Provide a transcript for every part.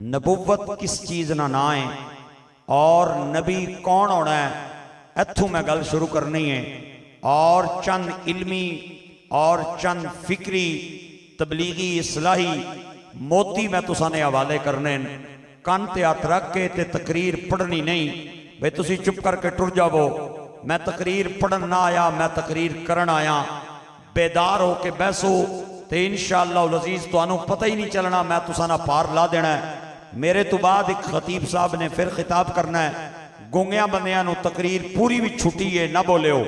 نبوت کس چیز نہ نائیں اور نبی کون ہونا ہے، ایتھوں میں گل شروع کرنی ہے اور چند علمی اور چند فکری تبلیغی اصلاحی موتی میں تسانے حوالے کرنے کان تے ہاتھ رکھ کے تے تقریر پڑھنی نہیں بھئی تسی چپ کر کے ٹر جاؤ، میں تقریر پڑھن نہ آیا، میں تقریر کرن آیا، بیدار ہو کے بیسو تے انشاءاللہ العزیز تو انہوں پتہ ہی نہیں چلنا، میں تسانا پار لا دینا ہے۔ میرے تو بعد ایک خطیب صاحب نے پھر خطاب کرنا ہے، گونگیاں بندیاں نو تقریر پوری بھی چھٹی ہے نہ بولے ہو،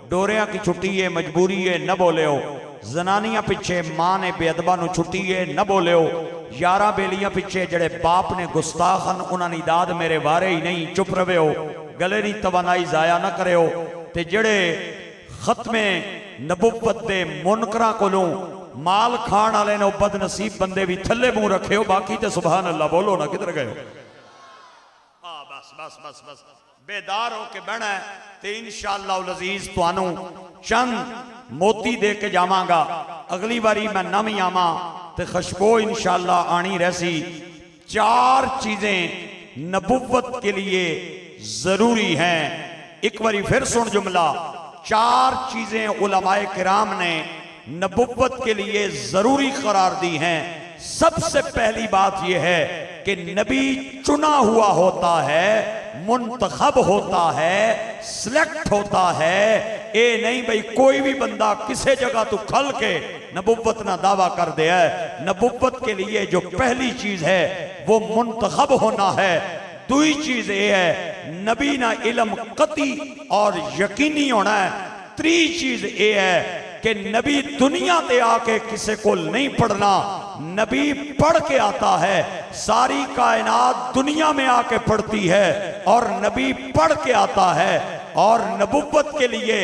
ڈوریاں کی چھٹی ہے مجبوری ہے نہ بولے ہو، زنانیاں پچھے ماں نے بے ادبہ نو چھٹی ہے نہ بولے ہو، یارہ بیلیاں پچھے جڑے باپ نے گستاخن انہاں نے داد میرے وارے ہی نہیں، چپ روے ہو، گلے نہیں توانائی ضائع نہ کرے ہو، تے جڑے ختم نبوت دے منکراں کولوں مال کھان آلے نے بد نصیب بندے بھی تھلے منہ رکھے ہو، باقی تے سبحان اللہ بولو نا کدھر گئے ہو؟ بس بس بس بس بیدار ہو کے بڑھنا ہے تے انشاءاللہ العزیز تو انہوں چند موتی دے کے جاماں گا، اگلی باری میں نامی آماں تے خشبو انشاءاللہ آنی رہسی۔ چار چیزیں نبوت کے لیے ضروری ہیں، ایک باری پھر سن جملہ، چار چیزیں علماء کرام نے نبوت کے لیے ضروری قرار دی ہیں۔ سب سے پہلی بات یہ ہے کہ نبی چنا ہوا ہوتا ہے، منتخب ہوتا ہے، سلیکٹ ہوتا ہے، اے نہیں بھئی کوئی بھی بندہ کسے جگہ تو کھل کے نبوت نہ دعویٰ کر دے ہے۔ نبوت کے لیے جو پہلی چیز ہے وہ منتخب ہونا ہے۔ دوئی چیز یہ ہے نبی نہ علم قطعی اور یقینی ہونا ہے۔ تری چیز یہ ہے کہ نبی دنیا تے آکے کسے کو نہیں پڑھنا، نبی پڑھ کے آتا ہے، ساری کائنات دنیا میں آکے پڑھتی ہے اور نبی پڑھ کے آتا ہے۔ اور نبوت کے لیے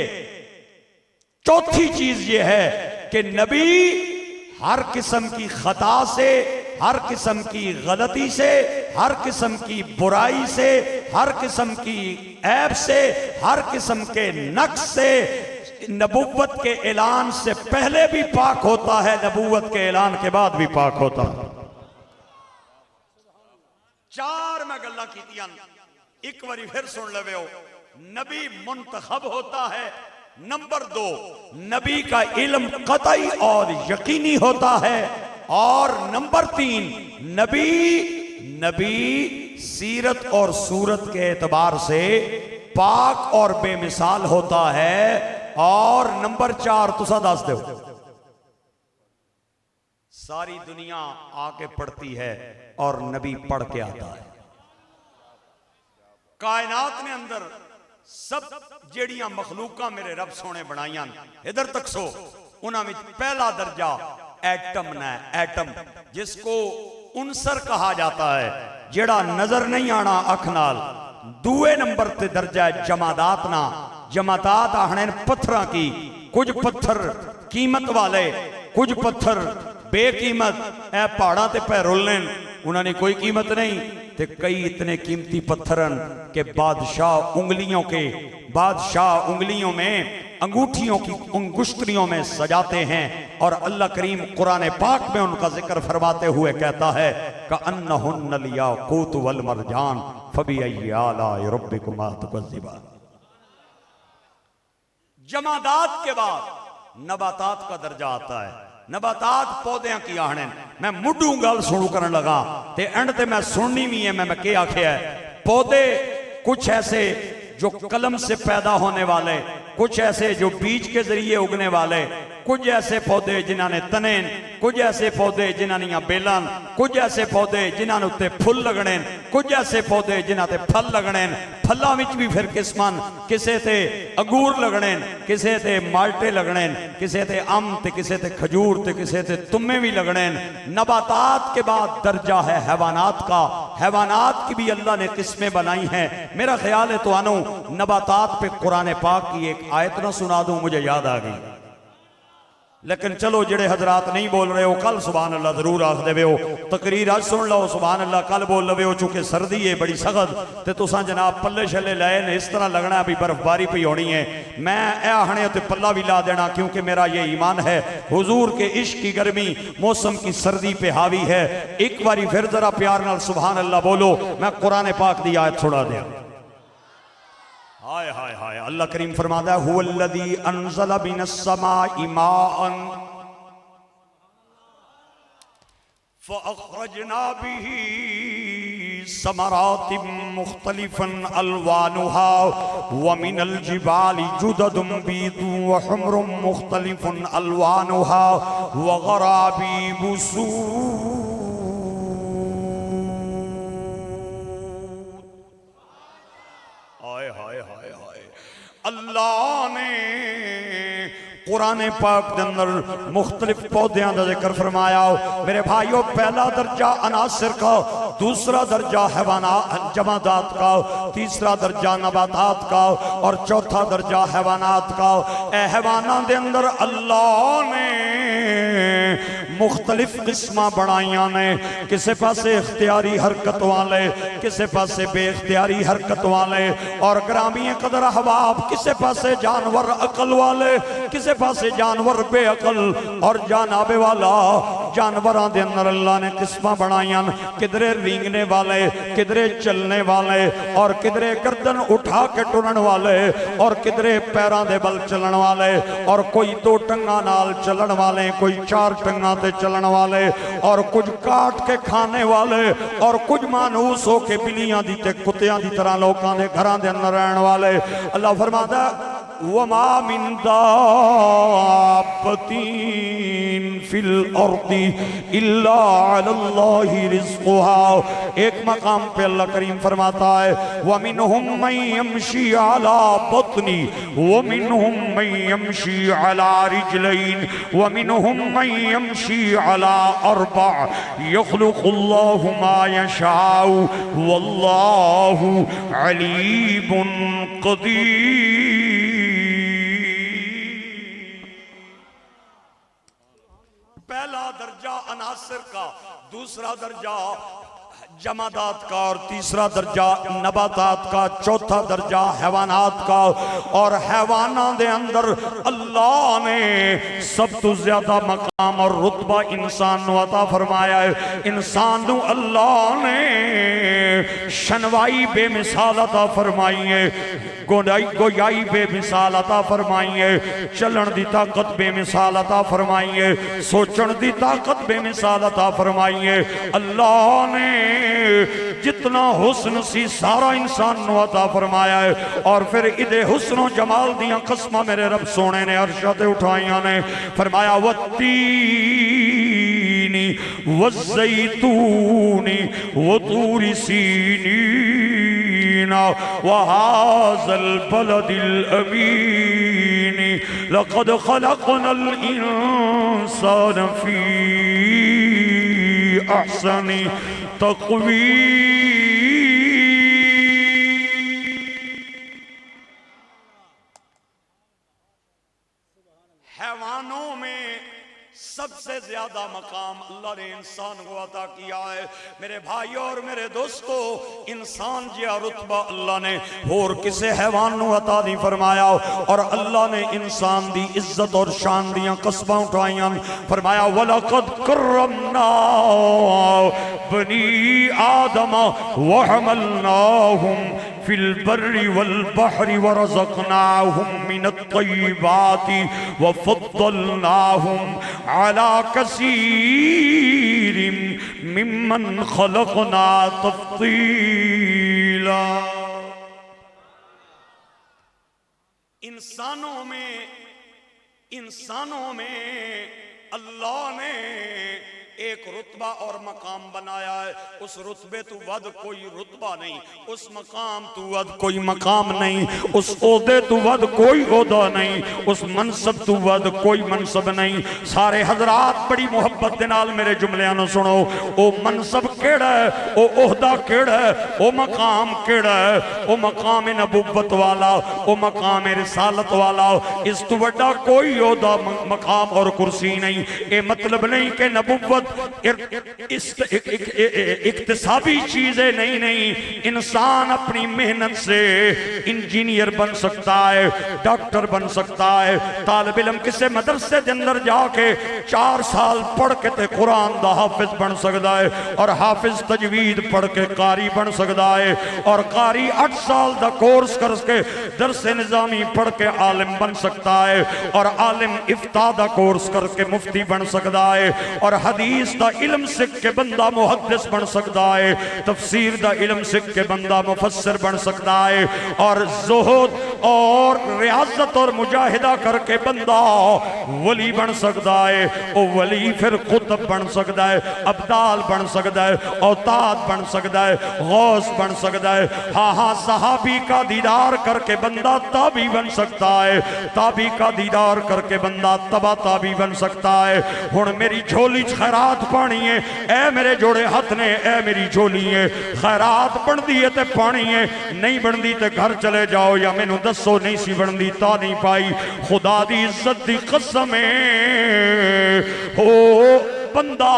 چوتھی چیز یہ ہے کہ نبی ہر قسم کی خطا سے، ہر قسم کی غلطی سے، ہر قسم کی برائی سے، ہر قسم کی عیب سے، ہر قسم کے نقص سے نبوت کے اعلان سے پہلے بھی پاک ہوتا ہے، نبوت کے اعلان کے بعد بھی پاک ہوتا ہے۔ چار میں گلہ کیتیاں ایک باری پھر سن لے ہو، نبی منتخب ہوتا ہے، نمبر دو نبی کا علم قطعی اور یقینی ہوتا ہے، اور نمبر تین نبی سیرت اور صورت کے اعتبار سے پاک اور بے مثال ہوتا ہے، اور نمبر چار تسا دس دو ساری دنیا آکے پڑھتی ہے اور نبی پڑھ کے آتا ہے۔ کائنات نے اندر سب جیڑیاں مخلوقاں میرے رب سونے بنائیاں ادھر تک سو انہاں میں پہلا درجہ ایٹم نہ ہے، ایٹم جس کو عنصر کہا جاتا ہے، جیڑا نظر نہیں آنا اکھ نال۔ دوے نمبر تے درجہ ہے جمادات نا، جمادات آہنین پتھراں کی، کچھ پتھر قیمت والے، کچھ پتھر بے قیمت، اے پہاڑاں تے پہ رولن انہوں نے کوئی قیمت نہیں، تے کئی اتنے قیمتی پتھرن کہ بادشاہ انگلیوں میں انگوٹھیوں کی انگشتریوں میں سجاتے ہیں، اور اللہ کریم قرآن پاک میں ان کا ذکر فرماتے ہوئے کہتا ہے کَأَنَّهُنَّ الْيَاقُوتُ وَالْمَرْجَانُ فَبِأَيِّ آلَاءِ رَبِّكُمَا تُكَذِّبَانِ۔ جمادات کے بعد نباتات کا درجہ آتا ہے۔ نباتات پودیاں کی آہنین میں مڈوں گل سنو کرن لگا تے اینڈ تے میں سننی بھی ہے، میں کیا آکھیا ہے، پودے کچھ ایسے جو قلم سے پیدا ہونے والے، کچھ ایسے جو بیج کے ذریعے اگنے والے، کچھ ایسے پودے جنہاں نے تنین، کچھ ایسے پودے جنہاں نے بیلان، کچھ ایسے پودے جنہاں نے تے پھل لگنین، کچھ ایسے پودے جنہاں تے پھل لگنین، پھلاں وچ بھی پھر قسمان، کسے تے انگور لگنین، کسے تے مالٹے لگنین، کسے تے ام تے کسے تے کھجور تے کسے تے تمے بھی لگنین۔ نباتات کے بعد درجہ ہے حیوانات کا، حیوانات کی بھی اللہ نے قسمیں بنائی ہیں۔ میرا خیال ہے تو انہوں نباتات پہ قرآن پاک کی ایک آیت نہ سنا دوں، مجھے یاد آ گئی، لیکن چلو جڑے حضرات نہیں بول رہے ہو کل سبحان اللہ ضرور آخ دے ہو تقریر آج سن لو سبحان اللہ کل بول لے ہو چونکہ سردی ہے بڑی سخت تے تساں جناب پلے شلے لائے نے اس طرح لگنا ہے بھی برف باری پہ ہونی ہے میں اے آہنے تے پلہ بھی لا دینا کیونکہ میرا یہ ایمان ہے حضور کے عشق کی گرمی موسم کی سردی پہ حاوی ہے ایک باری پھر ذرا پیار نال سبحان اللہ بولو میں قرآن پاک دی آیت چھوڑا دیا ہائے ہائے ہائے اللہ کریم فرماتا ہے هو الذی انزل من السماء ماء فاخرجنا به ثمرات مختلفا الوانها ومن الجبال جدد بيض وحمر مختلف الوانها وغرابيب سود اللہ نے قرآن پاک دے اندر مختلف پودیاں دا ذکر فرمایا میرے بھائیوں پہلا درجہ عناصر کا دوسرا درجہ حیوانات جمادات کا تیسرا درجہ نباتات کا اور چوتھا درجہ حیوانات کا اے حیوانات دے اندر اللہ نے مختلف قسمہ بڑھائیاں نے کسے پاسے اختیاری حرکت والے کسے پاسے بے اختیاری حرکت والے اور گرامی قدر احباب کسے پاسے جانور عقل والے کسے پاسے جانور بے عقل اور جانابے والا جانوران دے اندر اللہ نے قسمہ بڑھائیاں کدرے رینگنے والے کدرے چلنے والے اور کدرے گردن اٹھا کے ٹرن والے اور کدرے پیران دے بل چلن والے اور کوئی 2 ٹنگا نال چلن والے کوئی 4 ٹنگا تے چلن والے اور کچھ کاٹ کے کھانے والے اور کچھ مانوس ہو کے بلیاں دیتے کتیاں دی طرح لوکاں دے گھران دے اندر رہن والے اللہ فرماتا ہے وَمَا مِن دَابَّةٍ فِي الْأَرْضِ إِلَّا عَلَى اللَّهِ رِزْقُهَا ایک مقام پہ اللہ کریم فرماتا ہے وَمِنْهُمْ مَنْ يَمْشِي عَلَى بَطْنِ وَمِنْهُمْ مَنْ يَمْشِي عَلَى رِجْلَيْنِ وَمِنْهُمْ مَنْ يَمْشِي عَلَى أَرْبَعٍ يَخْلُقُ اللَّهُ مَا يَشَاءُ وَاللَّهُ عَلِيمٌ قَدِيرٌ پہلا درجہ عناصر کا دوسرا درجہ جمادات کا اور تیسرا درجہ نباتات کا چوتھا درجہ حیوانات کا اور حیوانات دے اندر اللہ نے سب تو زیادہ مقام اور رتبہ انسان نو عطا فرمایا ہے انسان نو اللہ نے شنوائی بے مثال عطا فرمائی ہے گویائی بے مثال عطا فرمائی ہے چلن دی طاقت بے مثال عطا فرمائی ہے سوچن دی طاقت بے مثال عطا فرمائی ہے اللہ نے جتنا حسن سی سارا انسان نو عطا فرمایا ہے اور پھر ادھے حسن و جمال دیاں قسمہ میرے رب سونے نے عرشہ تے اٹھائیاں نے فرمایا والتین والزیتون وطور سینین وهذا البلد الأمين لقد خلقنا الإنسان في أحسن تقويم حیوانوں میں سب سے زیادہ مقام اللہ نے انسان کو عطا کیا ہے میرے بھائیوں اور میرے دوستو انسان جیا رتبہ اللہ نے اور کسے حیوان نو عطا نہیں فرمایا اور اللہ نے انسان دی عزت اور شان دیاں قسمہ اٹھائیاں فرمایا وَلَقَدْ كَرَّمْنَا بَنِي آدَمَ وَحَمَلْنَاهُمْ فِي الْبَرِّ وَالْبَحْرِ وَرَزَقْنَاهُمْ مِنَ الطَّيِّبَاتِ وَفَضَّلْنَاهُمْ عَلَى كَثِيرٍ مِّمَّنْ خَلَقْنَا تَفْضِيلًا انسانوں میں اللہ نے ایک رتبہ اور مقام بنایا ہے اس رتبے تو ود کوئی رتبہ نہیں اس مقام تو ود کوئی مقام نہیں اس عہدے تو ود کوئی عہدہ نہیں اس منصب تو ود کوئی منصب نہیں سارے حضرات بڑی محبت دے نال میرے جملیاں نو سنو او منصب کیڑا ہے، او عہدہ کیڑا ہے، او مقام کیڑا ہے، او مقام نبوت والا، او مقام رسالت والا، اس تو بڑا کوئی عہدہ مقام اور کرسی نہیں۔ اے مطلب نہیں کہ نبوت اکتسابی چیزیں نہیں، انسان اپنی محنت سے انجینئر بن سکتا ہے، ڈاکٹر بن سکتا ہے، طالب علم کسے مدرسے دے اندر جا کے 4 سال پڑھ کے تے قرآن دا حافظ بن سکتا ہے، اور حافظ تجوید پڑھ کے قاری بن سکتا ہے، اور قاری 8 سال دا کورس کر کے درس نظامی پڑھ کے عالم بن سکتا ہے، اور عالم افتاء دا کورس کر کے مفتی بن سکتا ہے، اور حدیث دا علم سکھ کے بندہ محدث بن سکتا ہے، تفسیر دا علم سکھ کے بندہ مفسر بن سکتا ہے، اور زہد اور ریاضت اور مجاہدہ کر کے بندہ ولی بن سکتا ہے، او ولی پھر قطب بن سکتا ہے، ابدال بن سکتا ہے، اوتاد بن سکتا ہے، غوث بن سکتا ہے۔ ہاں صحابی کا دیدار کر کے بندہ تابعی بن سکتا ہے، تابعی کا دیدار کر کے بندہ تبا تابعی بن سکتا ہے۔ ہن میری جھولی خیرات پانی ہے، اے میرے جوڑے ہاتھ نے، اے میری جھولی ہے، خیرات بن دی ہے تے پانی ہے، نہیں بن دی تے گھر چلے جاؤ، یا میں نو دسو نہیں سی بن دی تا نہیں پائی۔ خدا دی عزت دی قسم ہے، ہو بندہ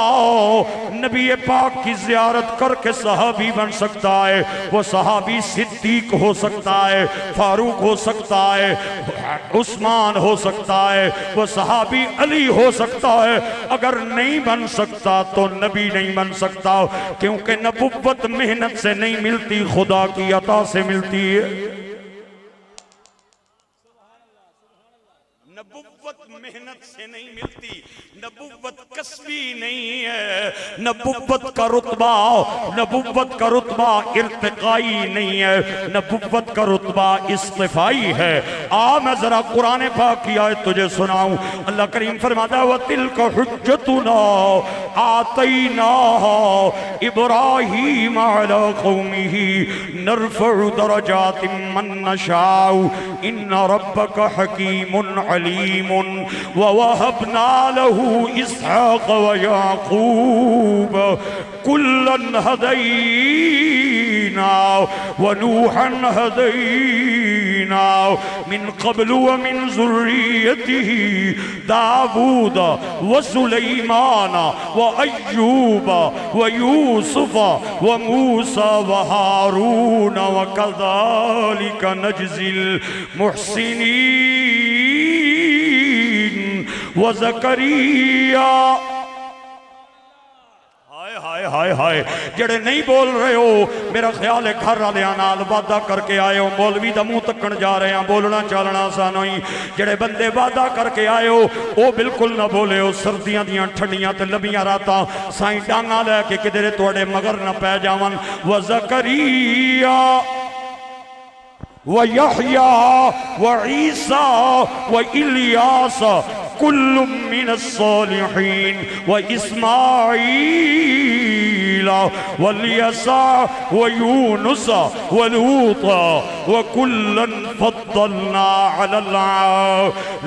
نبی پاک کی زیارت کر کے صحابی بن سکتا ہے، وہ صحابی صدیق ہو سکتا ہے، فاروق ہو سکتا ہے، عثمان ہو سکتا ہے، وہ صحابی علی ہو سکتا ہے۔ اگر نہیں بن سکتا تو نبی نہیں بن سکتا، کیونکہ نبوت محنت سے نہیں ملتی، خدا کی عطا سے ملتی ہے۔ نبوت محنت سے نہیں ملتی، نبوت کسبی نہیں ہے، نبوت کا رتبہ ارتقائی نہیں ہے، نبوت کا رتبہ اصطفائی ہے۔ میں ذرا قرآن پاک کی آیت تجھے سناؤں۔ اللہ کریم فرماتا ہے وَتِلْكَ حُجَّتُنَا آتَيْنَاهَا إِبْرَاهِيمَ عَلَىٰ قَوْمِهِ نَرْفَعُ دَرَجَاتٍ مَّن نَّشَاءُ إِنَّ رَبَّكَ حَكِيمٌ عَلِيمٌ وَوَهَبْنَا لَهُ إِسْحَاقَ وَيَعْقُوبَ كُلًّا هَدَيْنَا وَنُوحًا هَدَيْنَا من قبل ومن ذريته داود وسليمان وأيوب ويوسف وموسى وهارون وكذلك نجزي المحسنين وزكريا۔ ہائے ہائے جڑے نہیں بول رہے ہو، میرا خیال ہے گھر والے نال وعدہ کر کے آئے ہو، مولوی دا منہ تکن جا رہے ہیں، بولنا چالنا آسان ہوئی۔ جڑے بندے وعدہ کر کے آئے ہو وہ بالکل نہ بولے ہو، سردیاں دیاں ٹھنڈیاں تے لمبیاں راتاں سائیں ڈانگا لے کے کدھر تواڈے مگر نہ پے جاون۔ وزکریا وَيَحْيَا وَعِيسَى وَإِلْيَاسَ كُلٌّ مِّنَ الصَّالِحِينَ وَإِسْمَاعِيلَ وَالْيَسَعَ وَيُونُسَ وَلُوطًا وَكُلًّا فَضَّلْنَا عَلَى الْعَالَمِينَ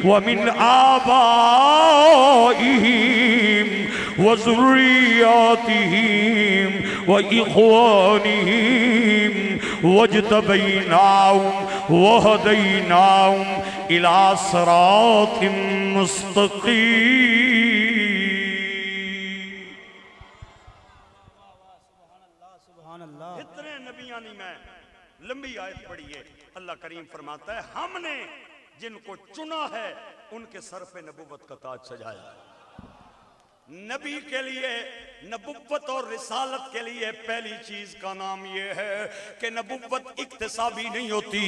وَمِنْ آبَائِهِمْ وَذُرِّيَّاتِهِمْ وَإِخْوَانِهِمْ وَاجْتَبَيْنَاهُمْ وَهَدَيْنَاهُمْ إِلَى صِرَاطٍ مُسْتَقِيمٍ۔ اتنے نبیاں نہیں، میں لمبی آیت پڑھی ہے۔ اللہ کریم فرماتا ہے ہم نے جن کو چنا ہے ان کے سر پہ نبوت کا تاج سجایا ہے۔ نبی کے لیے، نبوت اور رسالت کے لیے پہلی چیز کا نام یہ ہے کہ نبوت اکتسابی نہیں ہوتی،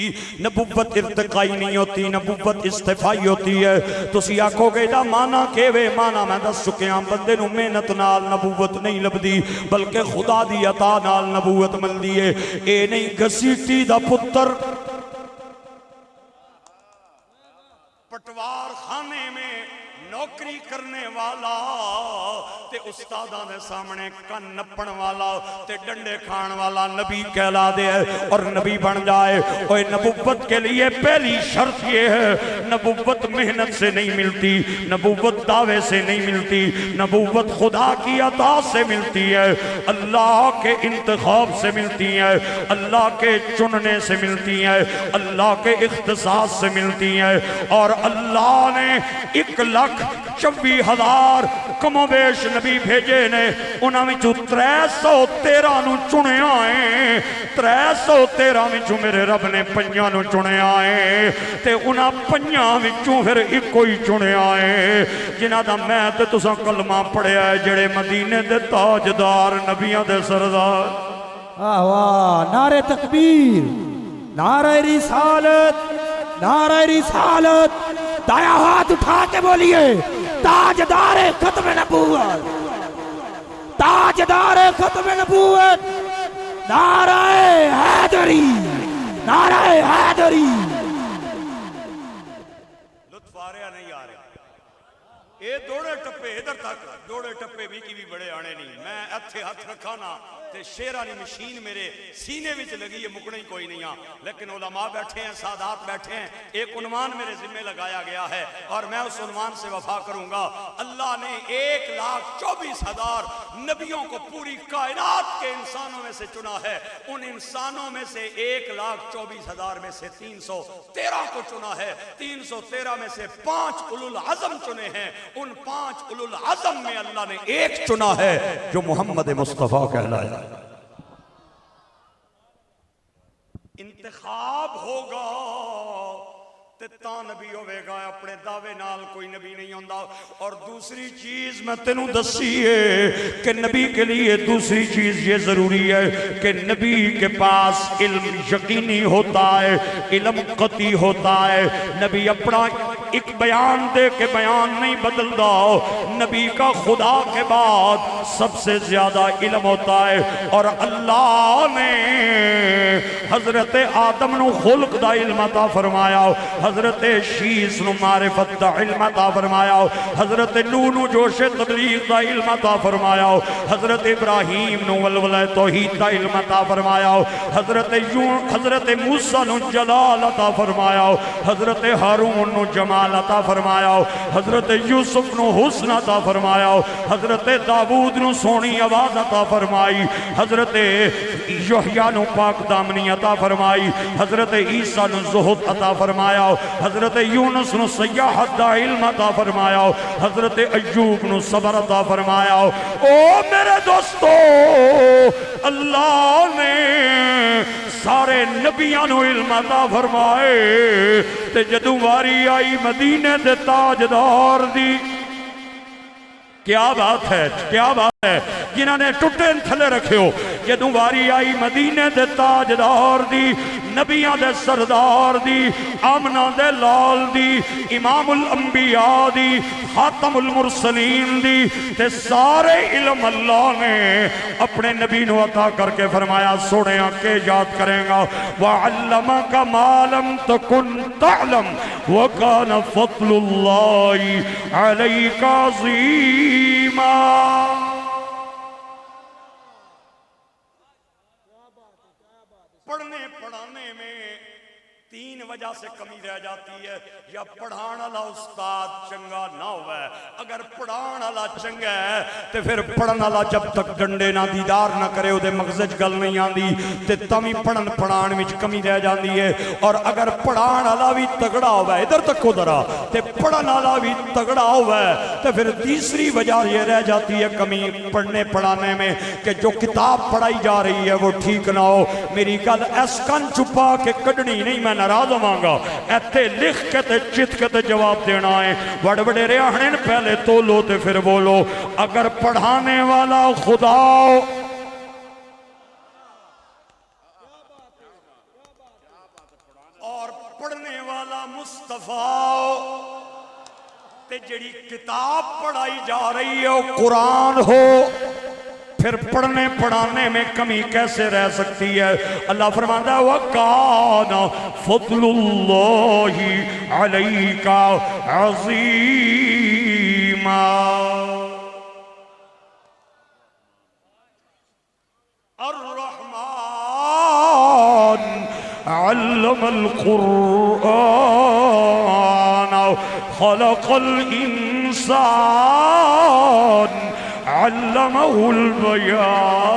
نبوت ارتقائی نہیں ہوتی، نبوت استفائی ہوتی ہے۔ تسی آکھو گے دا مانا کیوے؟ مانا میں دس چکے ہیں، بندے نو محنت نال نبوت نہیں لبدی، بلکہ خدا دی عطا نال نبوت ملدی ہے۔ اے نہیں گھسیٹی دا پتر پٹوار خانے میں نوکری کرنے والا تے استاداں دے سامنے کن نپن والا تے ڈنڈے کھان والا نبی کہلا دے اور نبی بن جائے. اوے نبوت کے لیے پہلی شرط یہ ہے نبوت محنت سے نہیں ملتی, نبوت دعوے سے نہیں ملتی, نبوت خدا کی عطا سے ملتی ہے, اللہ کے انتخاب سے ملتی ہے, اللہ کے چننے سے ملتی ہے, اللہ کے اختصاص سے ملتی ہے. اور اللہ نے 1,24,000 کم و بیش نبی بھیجے نے, انہاں وچوں 313 نو چنے آئے, 313 وچوں میرے رب نے 5 نو چنے آئے تے انہاں 5 وچوں پھر ایک کوئی چنے آئے جنہاں دا میں تے تساں کلمہ پڑھیا ہے جڑے مدینے دے تاجدار نبیاں دے سردار. واہ واہ, نعرہ تکبیر, نعرہ رسالت, نعرہ رسالت. دایا ہاتھ اٹھا کے بولیے تاجدار ختم نبوت, تاجدار ختم نبوت, نعرہ حیدری, نعرہ حیدری. لطف آ رہا نہیں آ رہا, اے دوڑے ٹپے ادھر تک, دوڑے ٹپے بھی کی بھی بڑے آنے نہیں. میں اتھے ہاتھ رکھا نا تے شیرانی مشین میرے سینے وچ لگی ہے, مکنے ہی کوئی نہیں. لیکن علماء بیٹھے ہیں, سادات بیٹھے ہیں, ایک عنوان میرے ذمہ لگایا گیا ہے اور میں اس عنوان سے وفا کروں گا. اللہ نے 1,24,000 نبیوں کو پوری کائنات کے انسانوں میں سے چنا ہے. ان انسانوں میں سے 1,24,000 میں سے 313 کو چنا ہے. 313 میں سے 5 اولو العزم چنے ہیں. ان 5 اولو العزم میں اللہ نے ایک چنا ہے جو محمد مصطفیٰ کہلایا. انتخاب ہوگا تے تا نبی ہوئے گا, اپنے دعوے نال کوئی نبی نہیں ہوندا. اور دوسری چیز میں تینوں دسی ہے کہ نبی کے لیے دوسری چیز یہ ضروری ہے کہ نبی کے پاس علم یقینی ہوتا ہے, علم قطعی ہوتا ہے. نبی اپنا ایک بیان دے کے بیان نہیں بدلدا, نبی کا خدا کے بعد سب سے زیادہ علم ہوتا ہے. اور اللہ نے حضرت آدم نو خلق دا علم عطا فرمایا, حضرت شیس نو معرفت دا علم عطا فرمایا, حضرت نوح نو جوش تبلیغ دا علم عطا فرمایا, حضرت ابراہیم نو ولولہ توحید دا علم عطا فرمایا, حضرت موسیٰ نو جلال عطا فرمایا, حضرت ہارون نو جمال عطا فرمایا, حضرت یوسف نو حسن عطا فرمایا, حضرت داود نو سونی آواز عطا فرمائی, حضرت یحییٰ نو پاک دامنی عطا فرمائی, حضرت عیسیٰ نو زہد عطا فرمایا, حضرت یونس نو سیاحت دا علم عطا فرمایا, حضرت ایوب نو صبر عطا فرمایا. او میرے دوستو, اللہ نے سارے نبیاں نو علم عطا فرمائے تے جدوں واری آئی مدینے دے تاجدار دی. کیا بات ہے, کیا بات ہے, جنہاں نے ٹوٹے تھلے رکھے ہو. جدوں واری آئی مدینے دے تاجدار دی, نبیاں دے سردار دی, آمنہ دے لال دی, امام الانبیاء دی, خاتم المرسلین دی, تے سارے علم اللہ نے اپنے نبی نو عطا کر کے فرمایا سوڑے آنکے یاد کریں گا. وَعَلَّمَكَ مَا لَمْ تَكُنْ تَعْلَمْ وَكَانَ فَضْلُ اللَّهِ عَلَيْكَ عَظِيمًا. پڑھنے پڑھانے میں 3 وجہ سے کمی رہ جاتی ہے. یا پڑھان والا استاد چنگا نہ ہوئے, اگر پڑھان والا چنگا ہے تے پھر پڑھن والا جب تک ڈنڈے نہ دیدار نہ کرے وہ دے مغزج گل نہیں آندی تے تمی پڑھن پڑھان وچ کمی رہ جاندی ہے. اور اگر پڑھان والا بھی تگڑا ہوئے, ادھر تک ادھر آ, تے پڑھن والا بھی تگڑا ہوئے تے پھر تیسری وجہ یہ رہ جاتی ہے کمی پڑھنے پڑھانے میں کہ جو کتاب پڑھائی جا رہی ہے وہ ٹھیک نہ ہو. میری گل ایس کن چھپا کے کڈنی نہیں, میں ناراض ہوانگا, ایتے لکھ کے تے چت کے تے جواب دینا ہے. وڑ وڑے ریاحن پہلے تولو تے پھر بولو. اگر پڑھانے والا خدا اور پڑھنے والا مصطفیٰ تے جڑی کتاب پڑھائی جا رہی ہے وہ قرآن ہو, پھر پڑھنے پڑھانے میں کمی کیسے رہ سکتی ہے. اللہ فرماتا ہے وَكَانَ فَضْلُ اللَّهِ عَلَيْكَ عَظِيمًا. الرحمن علم القرآن خلق الإنسان علمه البيان.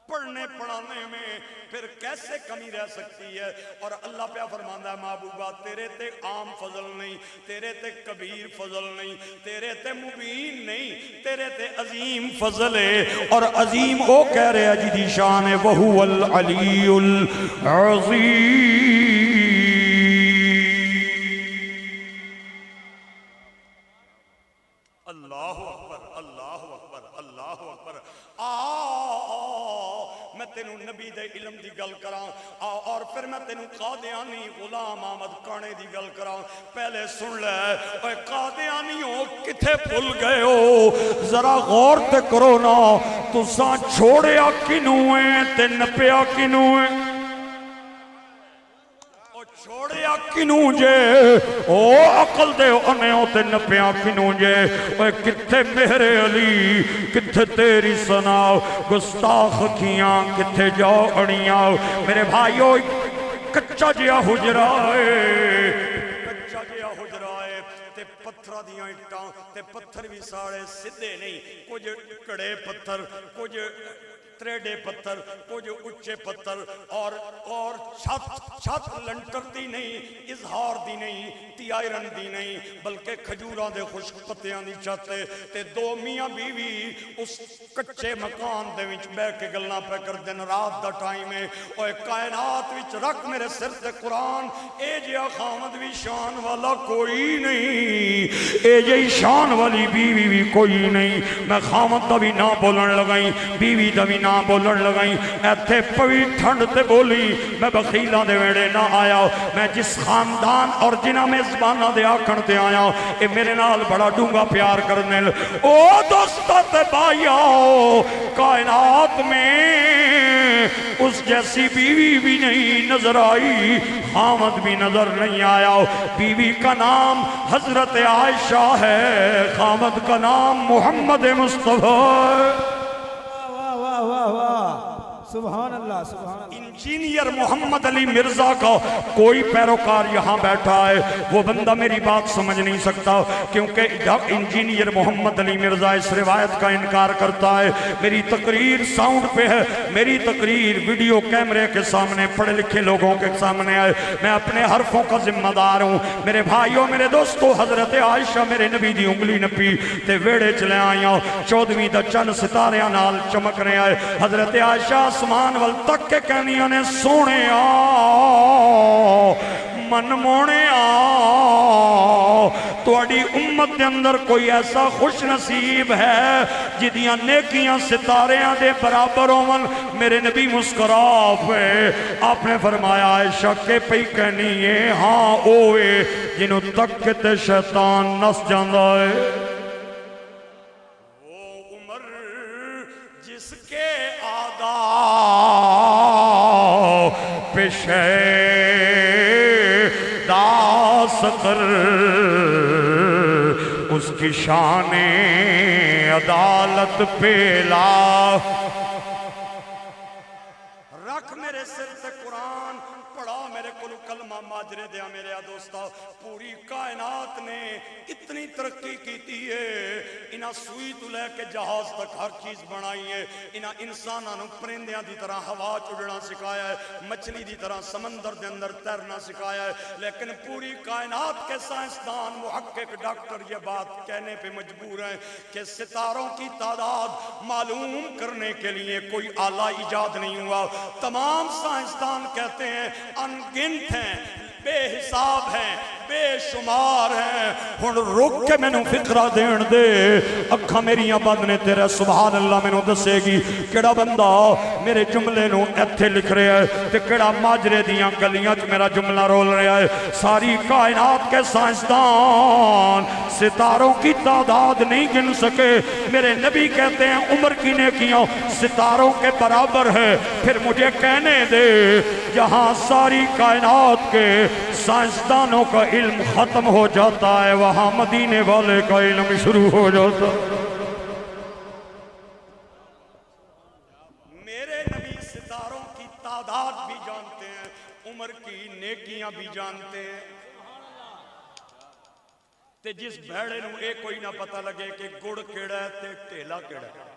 پڑھنے پڑھانے میں پھر کیسے کمی رہ سکتی ہے؟ اور اللہ پہ فرماندہ ہے محبوبہ تیرے تے عام فضل نہیں، تیرے تے کبیر فضل نہیں، تیرے تے مبین نہیں، تیرے تے عظیم فضل ہے. اور عظیم وہ کہہ رہے ہیں جی دی شان ہے وَهُوَ الْعَلِيُّ الْعَظِيمُ. اللہ اکبر اللہ اکبر اللہ اکبر. میں تینوں نبی دے علم دی گل کراں اور پھر میں تینوں قادیانی غلام احمد کانے دی گل کراں. پہلے سن لے اے قادیانیوں کتھے بھول گئے ہو؟ ذرا غور تے کرو نا. تساں چھوڑیا کنوں ہے تے نپیا کنوں ہے؟ چھوڑیا کنوں جے؟ او عقل دے انہوں تے نپیا کنوں جے؟ اوہ کتھے میرے علی، کتھے تیری سنا؟ گستاخ کیاں کتھے جاؤ اڑیاں؟ میرے بھائیو کچا جیا حجرہ ہے، کچا جیا حجرہ ہے تے پتھرہ دیاں اٹھاں تے پتھر بھی ساڑے سدھے نہیں، کچھ کڑے پتھر، کچھ تریڈے پتھر، کچھ اچھے پتھر اور چھت لنٹر دی نہیں، اظہار دی نہیں، تیائرن دی نہیں، بلکہ کھجوراں دے خشک پتیاں دی چاہتے تے دو میاں بیوی اس کچھے مکان دے وچ بے کے گلنا پہ کر دن رات دا ٹائم ہے. اوہ کائنات وچ رکھ میرے سر تے قرآن. اے جیا خامد بھی شان والا کوئی نہیں، اے جی شان والی بیوی بھی کوئی نہیں. میں خامد دا بھی نہ بولن لگائیں، بیوی دا بھی نہ بولن لگائیں. ایتھے پوی ٹھنڈ تے بولی. میں بخیلہ دے ویڑے نہ آیا، میں جس خاندان اور جنہ میں زبانہ دے آکھن تے آیا اے میرے نال بڑا ڈونگا پیار کرنے لے. او دوستہ تے بھائیو کائنات میں اس جیسی بیوی بھی نہیں نظر آئی، خامد بھی نظر نہیں آیا. بیوی کا نام حضرت عائشہ ہے، خامد کا نام محمد مصطفیٰ. واہ واہ واہ سبحان اللہ سبحان اللہ. انجینئر محمد علی مرزا کا کوئی پیروکار یہاں بیٹھا ہے، وہ بندہ میری بات سمجھ نہیں سکتا کیونکہ جب انجینئر محمد علی مرزا اس روایت کا انکار کرتا ہے. میری تقریر ساؤنڈ پہ ہے، میری تقریر ویڈیو کیمرے کے سامنے پڑھے لکھے لوگوں کے سامنے آئے. میں اپنے حرفوں کا ذمہ دار ہوں. میرے بھائیوں میرے دوستو حضرت عائشہ میرے نبی دی انگلی نپی تے ویڑے چلے آئیاں 14ویں دا چند ستاریاں نال چمک رہے آئے. حضرت عائشہ آسمان وال تک کے کہنیاں نے سونے من مونے توڑی امت دے اندر کوئی ایسا خوش نصیب ہے جدیاں نیکیاں ستاریاں دے برابر ہون. میرے نبی مسکرا پہ آپ نے فرمایا عائشہ کے پئی کہنی ہے ہاں اوے جنہوں تک کے تے شیطان نس جاندہ ہے. وہ عمر جس کے پیشے داس کر اس کی شان عدالت پہ لا. رکھ میرے سر سے قرآن پڑھا میرے کلو کلمہ ماجرے دیا میرے دوستا. پوری کائنات نے اتنی ترقی کیتی ہے، انہاں سوئی تو لے کے جہاز تک ہر چیز بنائی ہے. انہاں انسانانوں پرندیاں دی طرح ہوا چڑنا سکھایا ہے، مچھلی دی طرح سمندر دے اندر تیرنا سکھایا ہے. لیکن پوری کائنات کے سائنسدان محقق ڈاکٹر یہ بات کہنے پہ مجبور ہیں کہ ستاروں کی تعداد معلوم کرنے کے لیے کوئی آلہ ایجاد نہیں ہوا. تمام سائنسدان کہتے ہیں ان گنت ہیں، بے حساب ہیں، بے شمار ہیں. ہن رک کے میں نو فکرہ دین دے، اکھا میریاں بند نے تیرے سبحان اللہ میں نو دسے گی کیڑا بندہ میرے جملے نو ایتھے لکھ رہا ہے تے کیڑا ماجرے دیاں گلیاں چ میرا جملہ رول رہا ہے. ساری کائنات کے سائنسدان ستاروں کی تعداد نہیں گن سکے. میرے نبی کہتے ہیں عمر کی نیکیاں ستاروں کے برابر ہے. پھر مجھے کہنے دے جہاں ساری کائنات کے سائنسدانوں کا علم ختم ہو جاتا ہے وہاں مدینے والے کا علم شروع ہو جاتا ہے. نیکیاں بھی جانتے ہیں تے جس بھیڑے نو اے کوئی نہ پتہ لگے کہ گڑ کیڑا ہے تے ٹھیلا کیڑا ہے.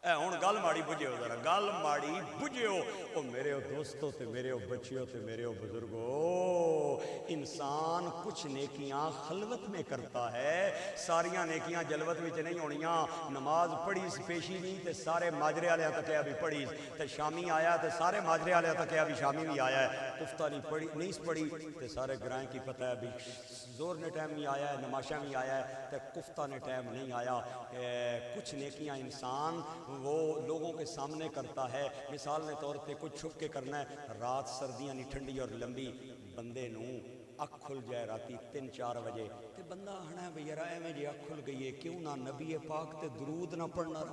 اے ہن گل ماڑی بجھو ذرا گل ماڑی بجھو او میرے دوستو تے میرے بچیو تے میرے بزرگو انسان کچھ نیکیاں خلوت میں کرتا ہے ساریاں نیکیاں جلوت وچ نہیں ہونیاں نماز پڑھی پیشی نہیں تے سارے ماجرے والے تک بھی پڑھی تے شامی آیا تے سارے ماجرے والے تک بھی شامی بھی آیا ہے کفتہ نہیں پڑھی نہیں پڑھی تے سارے گرائیں کی پتہ ہے بھی زور نے ٹائم نہیں آیا ہے نماشا بھی آیا ہے تے کفتہ نے ٹائم نہیں آیا. کچھ نیکیاں انسان وہ لوگوں کے سامنے کرتا ہے مثال نے طور پہ کچھ چھپ کے کرنا ہے رات سردیاں نہیں ٹھنڈی اور لمبی بندے نو اکھ کھل جائے راتی 3-4 بجے تے بندہ آنا ہے بھئی یار ایویں جی اکھ کھل گئی ہے کیوں نہ نبی پاک تے درود نہ پڑھنا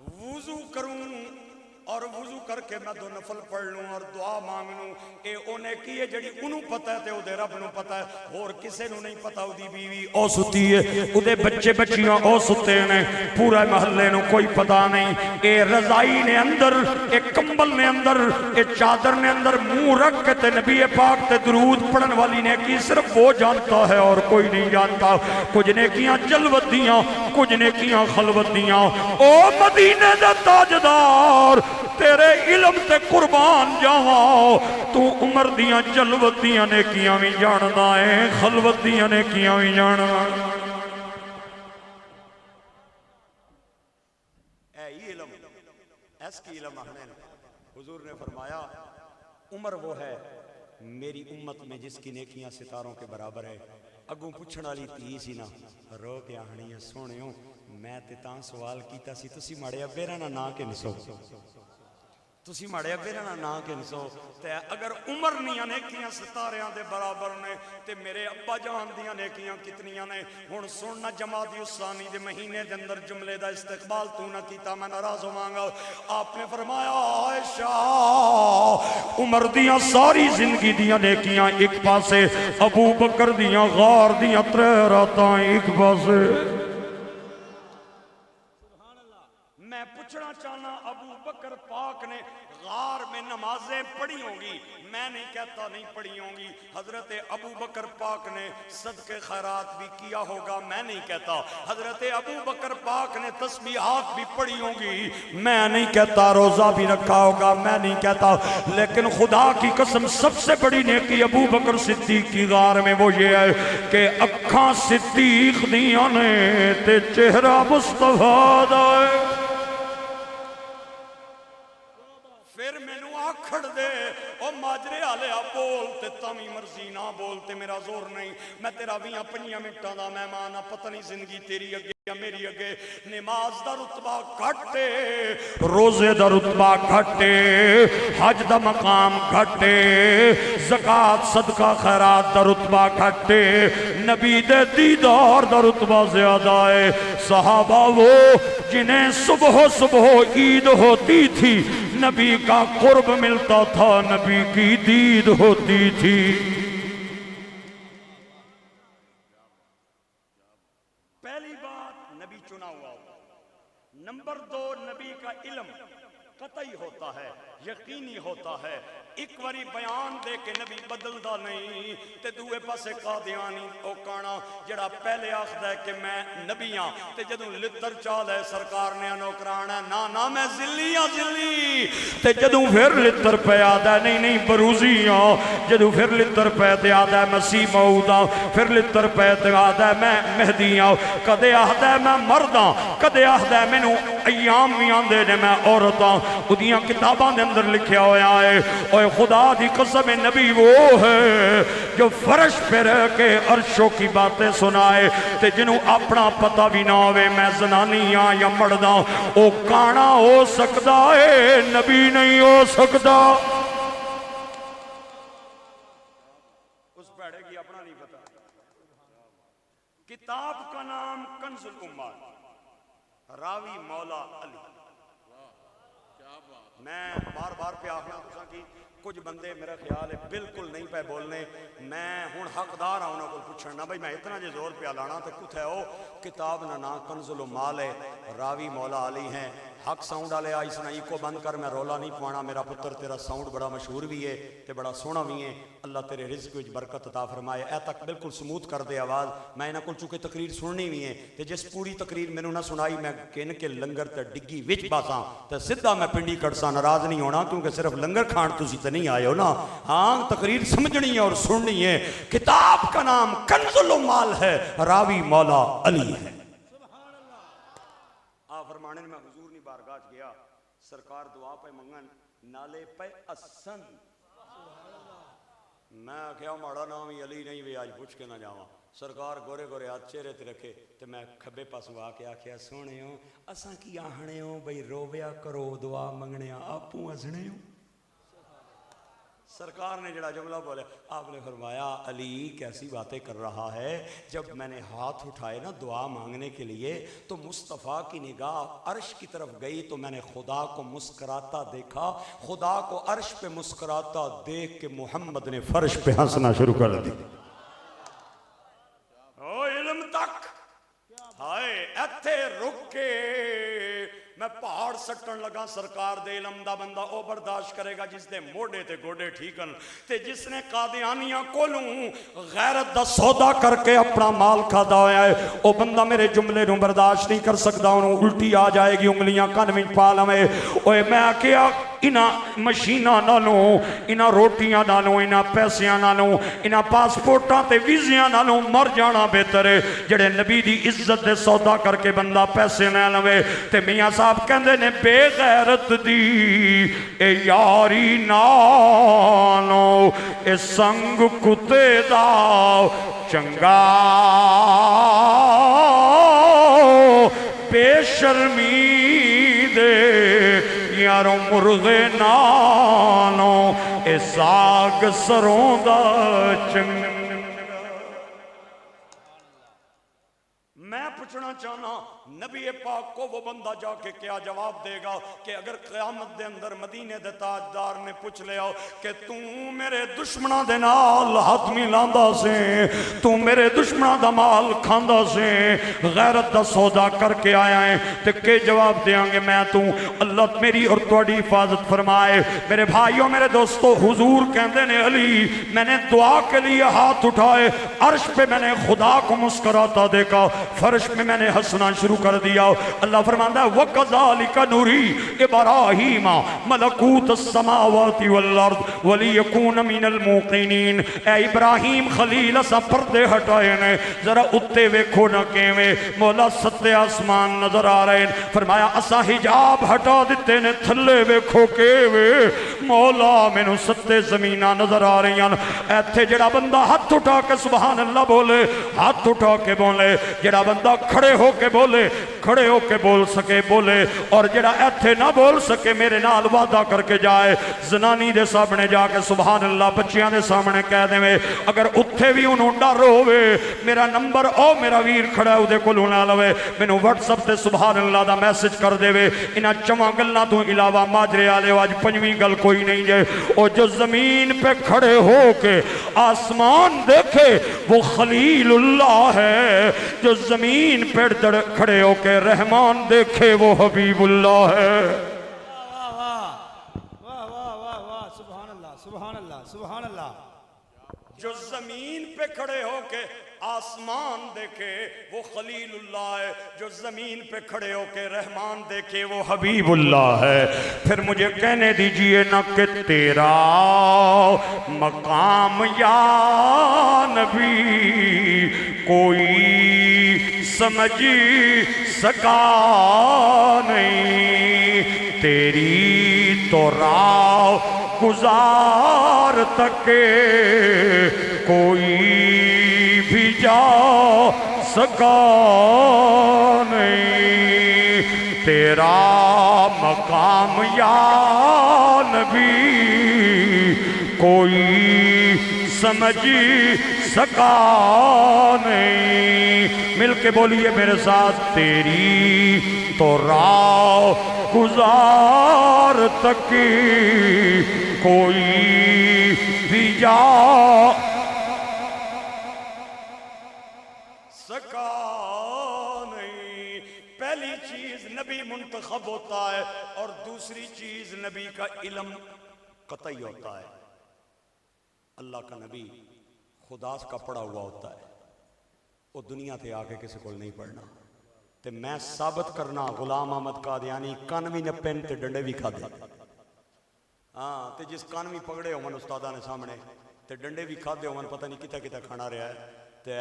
وضو کروں اور وضو کر کے میں 2 نفل پڑھ لوں اور دعا مانگ لوں اے اونے کی ہے جڑی انہوں پتہ ہے تے او دے رب نو پتہ ہے اور کسے نو نہیں پتہ او دی بیوی او ستی ہے او دے بچے بچیاں او ستے نے پورا محلے نو کوئی پتہ نہیں اے رضائی نے اندر اے کمبل نے اندر اے چادر نے اندر منہ رکھ کے تے نبی پاک تے درود پڑھن والی نے کی صرف وہ جانتا ہے اور کوئی نہیں جانتا. کچھ نیکیاں جلوت دیاں کچھ نیکیاں خلوت دیاں. او مدینے دا تاجدار تیرے علم تے قربان جاواں تو عمر دیاں جلوت دیاں نیکیاں بھی جاندا ہے خلوت دیاں نیکیاں بھی جاندا اے علم اس کی علم احمد حضور نے فرمایا عمر وہ ہے میری امت میں جس کی نیکیاں ستاروں کے برابر ہے. اگوں پوچھن والی تھی سی نا رو کے آہنی ہے سونیو میں تے تاں سوال کیتا سی تسی ماڑے ابے دا نا کنسو تسی ماڑے ابے دا نا کنسو تے اگر عمر نیاں نیکیاں ستاریاں دے برابر نے تے میرے ابا جان دیاں نیکیاں کتنیاں نے. ہن سننا جمادی الثانی دے مہینے دے اندر جملے دا استقبال تو نہ کیتا میں ناراض ہوواں. آپ نے فرمایا عائشہ عمر دیاں ساری زندگی دیاں نیکیاں ایک پاسے ابو بکر دیاں غار دیاں 3 راتاں ایک پاسے. میں پوچھنا چاہنا ابو بکر پاک نے غار میں نمازیں پڑھی ہوں گی میں نہیں کہتا نہیں پڑھی ہوں گی حضرت ابو بکر پاک نے صدقے خیرات بھی کیا ہوگا میں نہیں کہتا حضرت ابو بکر پاک نے تسبیحات بھی پڑھی ہوں گی میں نہیں کہتا روزہ بھی رکھا ہوگا میں نہیں کہتا لیکن خدا کی قسم سب سے بڑی نیکی ابو بکر صدیق کی غار میں وہ یہ ہے کہ اکھاں صدیق دیاں نے تے چہرہ مصطفیٰ دا ہے. پھر مینو آکھڑ دے او ماجرے آلیا بولتے تامی مرضی نہ بولتے میرا زور نہیں میں تیرا 20-25 منٹاں دا مہمان پتہ نہیں زندگی تیری اگے یا میری اگے نماز دا رتبہ گھٹے روزے دا رتبہ گھٹے حج دا مقام گھٹے زکاة صدقہ خیرات دا رتبہ گھٹے نبی دے دیدار دا رتبہ زیادہ ہے. صحابہ وہ جنہیں صبح عید ہوتی تھی نبی کا قرب ملتا تھا نبی کی دید ہوتی تھی. پہلی بات نبی چنا ہوا ہوتا. نمبر 2 نبی کا علم قطعی ہوتا ہے یقینی ہوتا ہے. ایک واری بیان دے کے نبی بدلدا نہیں تے دوے پاسے قادیانی او کانا جڑا پہلے آخدا ہے کہ میں نبی ہاں تے جدوں لتر چال ہے سرکار نے نوکرانا نا میں ذلی ہاں ذلی تے جدوں پھر لتر پہ آدا ہے نہیں بروزی ہاں جدوں پھر لتر پہ تے آدا ہے مسیح موعود ہاں پھر لتر پہ تے آدا ہے میں مہدی ہاں کدے آخدا ہے میں مرد ہاں کدے آخدا ہے مینوں ایام بھی آندے نے میں عورت ہاں. اودیاں کتاباں دے اندر لکھیا ہویا ہے اوے خدا دی قسم نبی وہ ہے جو فرش پہ رہ کے عرشوں کی باتیں سنائے تے جنہوں اپنا پتہ بھی نہ ہوئے میں زنانی ہاں یا مرداں او کانا ہو سکتا ہے نبی نہیں ہو سکتا. اس پیڑے کی اپنا نہیں پتا. کتاب کا نام کنز الامات راوی مولا علی. میں بار بار پہ آخنا پوچھا کہ کچھ بندے میرا خیال ہے بالکل نہیں پہ بولنے میں ہون حقدار آؤں کو پوچھنا بھائی میں اتنا جے زور پہ لانا تو کچھ ہے وہ کتاب نا کنز الامال ہے راوی مولا علی ہیں حق ساؤنڈ والے آئی سنا کو بند کر میں رولا نہیں پوانا میرا پتر تیرا ساؤنڈ بڑا مشہور بھی ہے تے بڑا سونا بھی ہے اللہ تیرے رزق وچ برکت عطا فرمائے اے تک بالکل سموتھ کر دے آواز میں انہاں کول چونکہ تقریر سننی بھی ہے تے جس پوری تقریر مینوں نہ سنائی میں کن کے لنگر تے ڈگی وچ باساں تے سیدھا میں پنڈی کڑساں ناراض نہیں ہونا کیونکہ صرف لنگر کھان تسی تے نہیں آئے ہو نا ہاں تقریر سمجھنی ہے اور سننی ہے کتاب کا نام کنز العمال ہے راوی مولا علی ہے فرمانے میں حضور نہیں بارگاہ گیا سرکار دعا پہ منگن نالے پہ اسن میں کیا ماڑا نام ہی علی نہیں بھی آج پوچھ کے نہ جاواں سرکار گورے گورے ہاتھ چہرے تے رکھے تے میں کھبے پاسوں آ کے آکھیا سونے ہو اساں کی آہنے ہو بھئی رویا کرو دعا منگنے آپوں ہسنے ہو سرکار نے جڑا جملہ بولے آپ نے فرمایا علی کیسی باتیں کر رہا ہے جب میں نے ہاتھ اٹھائے نا دعا مانگنے کے لیے تو مصطفیٰ کی نگاہ عرش کی طرف گئی تو میں نے خدا کو مسکراتا دیکھا خدا کو عرش پہ مسکراتا دیکھ کے محمد نے فرش پہ ہنسنا شروع کر دی او علم تک ہائے ایتھے رک کے میں پہاڑ سٹن لگا سرکار دے علم دا بندہ او برداشت کرے گا جس دے موڑے تے گوڑے ٹھیکن تے جس نے قادیانیاں کولوں غیرت دا سودا کر کے اپنا مال کھادا ہویا ہے او بندہ میرے جملے نوں برداشت نہیں کر سکدا انہوں الٹی آ جائے گی انگلیاں کن وچ پا لوے اوے میں کیا انہاں مشیناں نالوں انہاں روٹیاں نالوں انہاں پیسیاں نالوں انہاں پاسپورٹاں تے ویزیاں نالوں مر جانا بہتر ہے جڑے نبی دی عزت دے سودا کر کے بندہ پیسے نہ لوے تے میاں صاحب کہندے نے بے غیرت دی اے یاری نالوں اے سنگ کتے دا چنگا بے شرمی دے یاروں مرغے نالوں اے ساگ سروں دا چنگا میں پوچھنا چاہنا نبی پاک کو وہ بندہ جا کے کیا جواب دے گا کہ اگر قیامت دے اندر مدینے دے تاجدار نے پوچھ لیا کہ تو میرے دشمنہ دے نال ہاتھ ملاندا سے تو میرے دشمنہ دا مال کھاندا سے غیرت دا سودا کر کے آیا ہے تے کہ جواب دیاں گے میں تو اللہ میری اور تواڈی حفاظت فرمائے میرے بھائیوں میرے دوستو حضور کہندے نے علی میں نے دعا کے لیے ہاتھ اٹھائے عرش پہ میں نے خدا کو مسکراتا دیکھا فرش میں نے ہنسنا شروع کر دیا اللہ فرماتا ہے وَكَذَلِكَ نُرِي إِبْرَاهِيمَ مَلَكُوتَ السَّمَاوَاتِ وَالْأَرْضِ وَلِيَكُونَ مِنَ الْمُوقِنِينَ اے ابراہیم خلیل اسا پردے ہٹائے نے ذرا اتے ویکھو نہ کیویں مولا ستے آسمان نظر آ رہے ہیں فرمایا اسا حجاب ہٹا دیتے نے تھلے ویکھو کیویں مولا مینوں ستے زمیناں نظر آ رہی ہیں ایتھے جڑا بندہ ہاتھ اٹھا کے سبحان اللہ بولے ہاتھ اٹھا کے بولے جڑا بندہ کھڑے ہو کے بولے کھڑے ہو کے بول سکے بولے اور جڑا ایتھے نہ بول سکے میرے نال وعدہ کر کے جائے زنانی دے سامنے جا کے سبحان اللہ بچیاں دے سامنے کہہ دے میں اگر اتھے بھی انہوں ڈر ہوئے میرا نمبر او میرا ویر کھڑا ہے اُدے کو لونا لوے میں واٹس اپ تے سبحان اللہ دا میسج کر دے وے انہاں چواں گلاں تو علاوہ ماجرے والے آج پنجویں گل کوئی نہیں جے او جو زمین پہ کھڑے ہو کے آسمان دیکھے وہ خلیل اللہ ہے جو زمین پہ کھڑے ہو کے رحمان دیکھے وہ حبیب اللہ ہے واہ واہ واہ واہ سبحان اللہ سبحان اللہ سبحان اللہ جو زمین پہ کھڑے ہو کے آسمان دیکھے وہ خلیل اللہ ہے جو زمین پہ کھڑے ہو کے رحمان دیکھے وہ حبیب اللہ ہے پھر مجھے کہنے دیجئے نہ کہ تیرا مقام یا نبی کوئی سمجھ سکا نہیں تیری تو راہ گزار تک کوئی بھی جا سکا نہیں تیرا مقام یا نبی کوئی سمجھ سکا نہیں مل کے بولیے میرے ساتھ تیری تو راہ گزار تک کوئی بھی جا سکا نہیں پہلی چیز نبی منتخب ہوتا ہے، اور دوسری چیز نبی کا علم قطعی ہوتا ہے۔ اللہ کا نبی خدا کا پڑھا ہوا ہوتا ہے، وہ دنیا تے آ کے کسی کو نہیں پڑھنا۔ تے میں ثابت کرنا غلام احمد قادیانی کانوی نے پین تے ڈنڈے بھی کھا دے، ہاں تے جس کانوی پکڑے ہون استاداں نے سامنے تے ڈنڈے بھی کھا دے ہون، پتہ نہیں کتا کتا کھانا رہا ہے، تے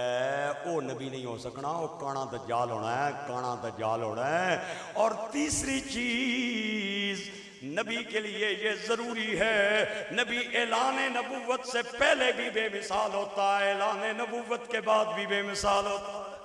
او نبی نہیں ہو سکنا، وہ کانا دجال ہونا ہے، کانا دجال ہونا ہے۔ اور تیسری چیز نبی کے لیے یہ ضروری ہے، نبی اعلان نبوت سے پہلے بھی بے مثال ہوتا ہے، اعلان نبوت کے بعد بھی بے مثال ہوتا ہے۔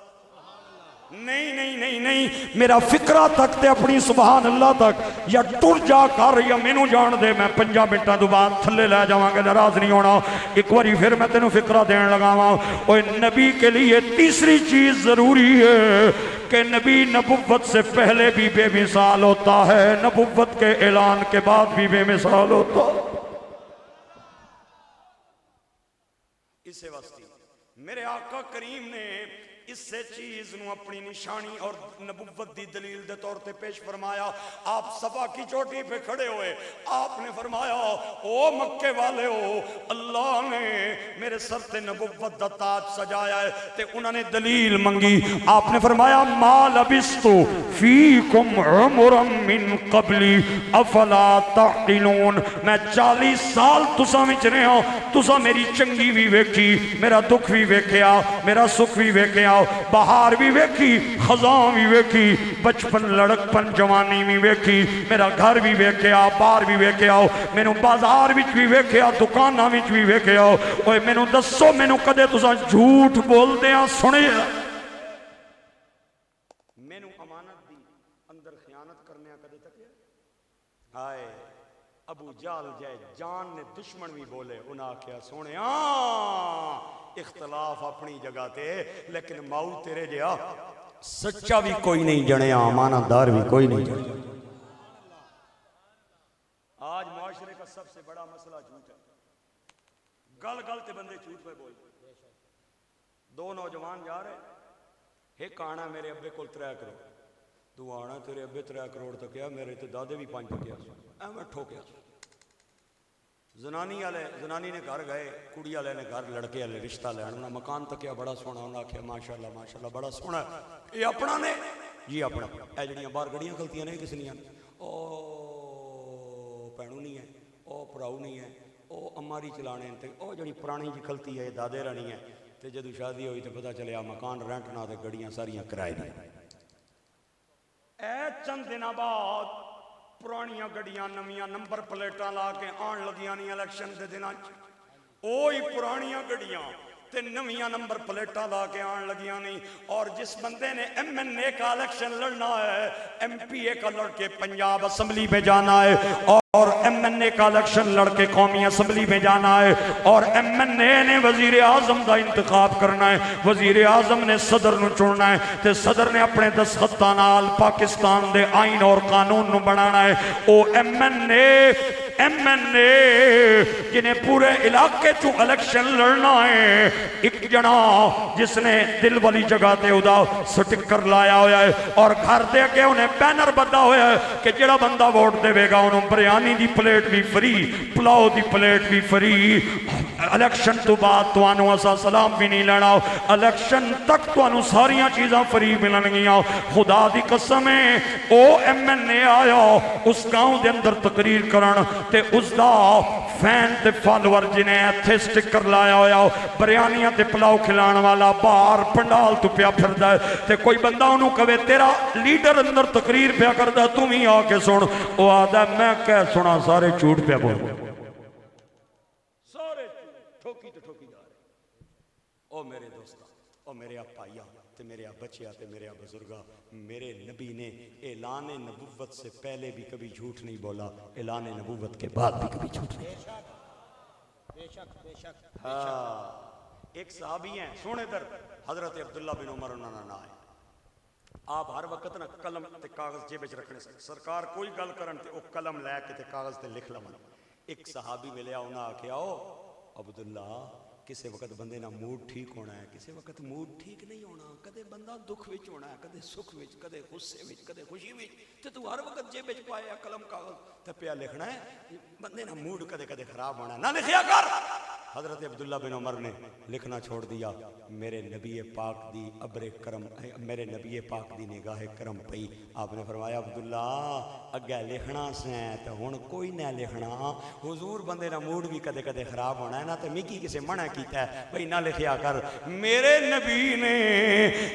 نہیں نہیں نہیں نہیں، میرا فکرہ تک تے اپنی سبحان اللہ تک یا ٹر جا کر یا مینوں جان دے، میں 5 منٹاں تو بعد تھلے لے جاواں گا، ناراض نہیں ہونا۔ ایک باری پھر میں تینوں فکرہ دین لگاواں، اوے نبی کے لیے تیسری چیز ضروری ہے کہ نبی نبوت سے پہلے بھی بے مثال ہوتا ہے، نبوت کے اعلان کے بعد بھی بے مثال ہوتا ہے۔ اسے واسطے میرے آقا کریم نے اس سے چیز نو اپنی نشانی اور نبوت دی دلیل دے طور تے پیش فرمایا۔ آپ صفا کی چوٹی پہ کھڑے ہوئے، آپ نے فرمایا او مکے والے ہو، اللہ نے میرے سر تے نبوت دا تاج سجایا ہے، تے انہوں نے دلیل منگی۔ آپ نے فرمایا ما لبستو فیکم عمرا من قبلی افلا تعقلون، میں 40 سال تساں وچ رہا، تساں میری چنگی بھی ویکھی، میرا دکھ بھی ویکھیا، میرا سکھ بھی ویکھیا، بہار بھی ویکھی، خزاں بھی ویکھی، بچپن لڑکپن جوانی بھی ویکھی، میرا گھر بھی ویکھیا، بار بھی ویکھیا، مینوں بازار وچ بھی ویکھیا، دکاناں وچ بھی ویکھیا۔ اوے مینوں دسو، مینوں کدے تساں جھوٹ بولدیاں سنیا؟ مینوں امانت دی اندر خیانت کرنے کدے تک ہائے ابو جال جائے جان نے دشمن بھی بولے، انہاں کیا سونیا اختلاف اپنی جگہ تے، لیکن ماؤ تیرے جیا سچا بھی کوئی نہیں جنیا، امانت دار بھی کوئی نہیں جنیا۔ آج معاشرے کا سب سے بڑا مسئلہ جھوٹ ہے، گل گل تے بندے جھوٹ پہ بول۔ 2 نوجوان جا رہے، ایک آنا میرے ابے کول 3 کروڑ، تو آنا تیرے ابے 3 کروڑ تک کیا، میرے تے دادے بھی 5 ٹکیا، میں ٹھوکیا۔ زنانی نے گھر گئے، کڑی والے نے گھر لڑکے والے رشتہ لین، انہاں مکان تکیا بڑا سونا، انہاں آکھیا ماشاءاللہ بڑا سونا ہے، یہ اپنا نے جی اپنا، اے جڑیاں باہر گڑیاں کھلتیاں نے کس نیاں، او پینو نہیں ہے، او پراؤ نہیں ہے، او اماری چلانے تے او جڑی پرانی جی کھلتی ہے دادے رانی ہے، تے جدو شادی ہوئی تے پتہ چلیا مکان رینٹ نہ تے گڑیاں ساریاں کرائے دی۔ اے چند دن بعد پرانیاں گڑیاں نمیاں نمبر پلیٹاں لا کے آن لگیاں نہیں الیکشن دے دناں، اوہی پرانیاں گڑیاں تے نمیاں نمبر پلیٹاں لا کے آن لگیاں نہیں۔ اور جس بندے نے MNA کا الیکشن لڑنا ہے، MPA کا لڑ کے پنجاب اسمبلی میں جانا ہے، اور MNA کا الیکشن لڑ کے قومی اسمبلی میں جانا ہے، اور MNA نے وزیر اعظم دا انتخاب کرنا ہے، وزیر اعظم نے صدر نو چننا ہے، تے صدر نے اپنے دستخطاں نال پاکستان دے آئین اور قانون نو بنانا ہے۔ او MNA جنہیں پورے علاقے چو الیکشن لڑنا ہے، ایک جنا جس نے دل والی جگہ تے ادا سٹکر لایا ہویا ہے، اور گھر دے کے انہیں بینر بدا ہویا ہے کہ جڑا بندہ ووٹ دے گا انہوں بریانی دی پلیٹ بھی فری، پلاؤ دی پلیٹ بھی فری۔ الیکشن تو بعد تو آنو اسا سلام بھی نہیں لینا، الیکشن تک تو آنو ساریاں چیزاں فری ملن گیا۔ خدا دی قسم ہے او MNA آیا اس گاؤں دے اندر تقریر کرن، تے اس دا فین تے فالور جنہیں ایتھے سٹکر لایا ہویا بریانیاں تے پلاؤ کھلان والا باہر پنڈال تو پیا پھردا ہے، تے کوئی بندہ انہوں کہے تیرا لیڈر اندر تقریر پیا کردا تم ہی آ کے سن، وہ آدھا میں کہہ سنا سارے جھوٹ پیا بول، سارے ٹھوکی تو ٹھوکی جا رہے۔ او میرے دوستا، او میرے آپائیا تے میرے بچیا تے میرے بزرگا، میرے نبی نے اعلان نبوت سے پہلے بھی کبھی جھوٹ نہیں بولا، اعلان نبوت کے بعد بھی کبھی جھوٹ نہیں بولا۔ ہاں ایک صحابی ہیں سونے در حضرت عبداللہ بن عمر انہوں نے آئے، آپ ہر وقت نا قلم تے کاغذ جیبے چ رکھنے سے سرکار کوئی گل کرن تے او قلم لے کے تے کاغذ تے لکھ لون۔ ایک صحابی ملیا انہاں آکھیا او عبداللہ کسی وقت بندے نہ موڈ ٹھیک ہونا ہے، کسی وقت موڈ ٹھیک نہیں ہونا، کدے بندہ دکھ وچ ہونا ہے، کدے سکھ وچ، کدے غصے وچ، کدے خوشی وچ، تے تو ہر وقت جیب وچ پایا قلم کاغذ تے پیا لکھنا ہے، بندے نہ موڈ کدے کدے خراب ہونا ہے، نہ لکھیا کر۔ حضرت عبداللہ بن عمر نے لکھنا چھوڑ دیا، میرے نبی پاک دی ابر کرم، میرے نبی پاک دی نگاہ کرم پئی، آپ نے فرمایا عبداللہ اگے لکھنا سے تو ہن کوئی نہ لکھنا، حضور بندے نہ موڈ بھی کدے کدے خراب ہونا ہے نا، تے مکی کسے منع کیتا ہے بھئی نہ لکھیا کر۔ میرے نبی نے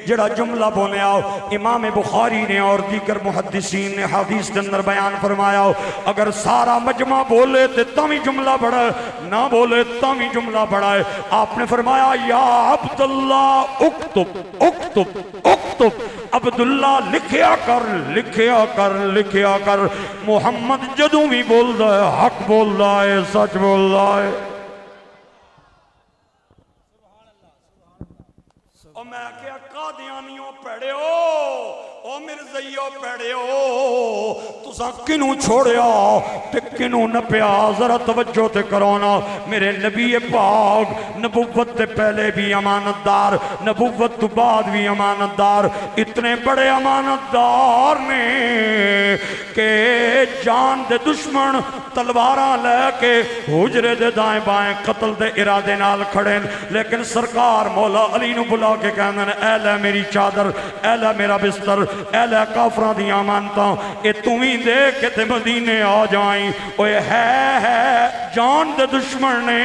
جڑا جملہ بولیا امام بخاری نے اور دیگر محدثین نے حدیث کے اندر بیان فرمایا، اگر سارا مجمع بولے تے تاوی جملہ بڑا ہے، نہ بولے تاوی جملہ بڑا ہے۔ آپ نے فرمایا یا عبداللہ اکتب اکتب اکتب، عبداللہ لکھیا کر لکھیا کر لکھیا کر، محمد جدوں بھی بولدا ہے حق بولدا ہے، سچ بولدا ہے۔ او میں کیا قادیانیوں پیڑے او مرزائیوں پیڑے تساں کنوں چھوڑیا تے کنوں نپیا، ذرا توجہ تے کرونا۔ میرے نبی پاک نبوت تے پہلے بھی امانت دار، نبوت تو بعد بھی امانت دار، اتنے بڑے امانت دار نے کہ جان دے دشمن تلواراں لے کے حجرے دے دائیں بائیں قتل دے ارادے نال کھڑے، لیکن سرکار مولا علی نو بلا کے کہندے نے اے لے میری چادر، اے لے میرا بستر، اے لے کافراں دی امانتاں، اے تمہیں دے کے تے مدینے آ جائیں۔ اوے ہے جان دے دشمن نے،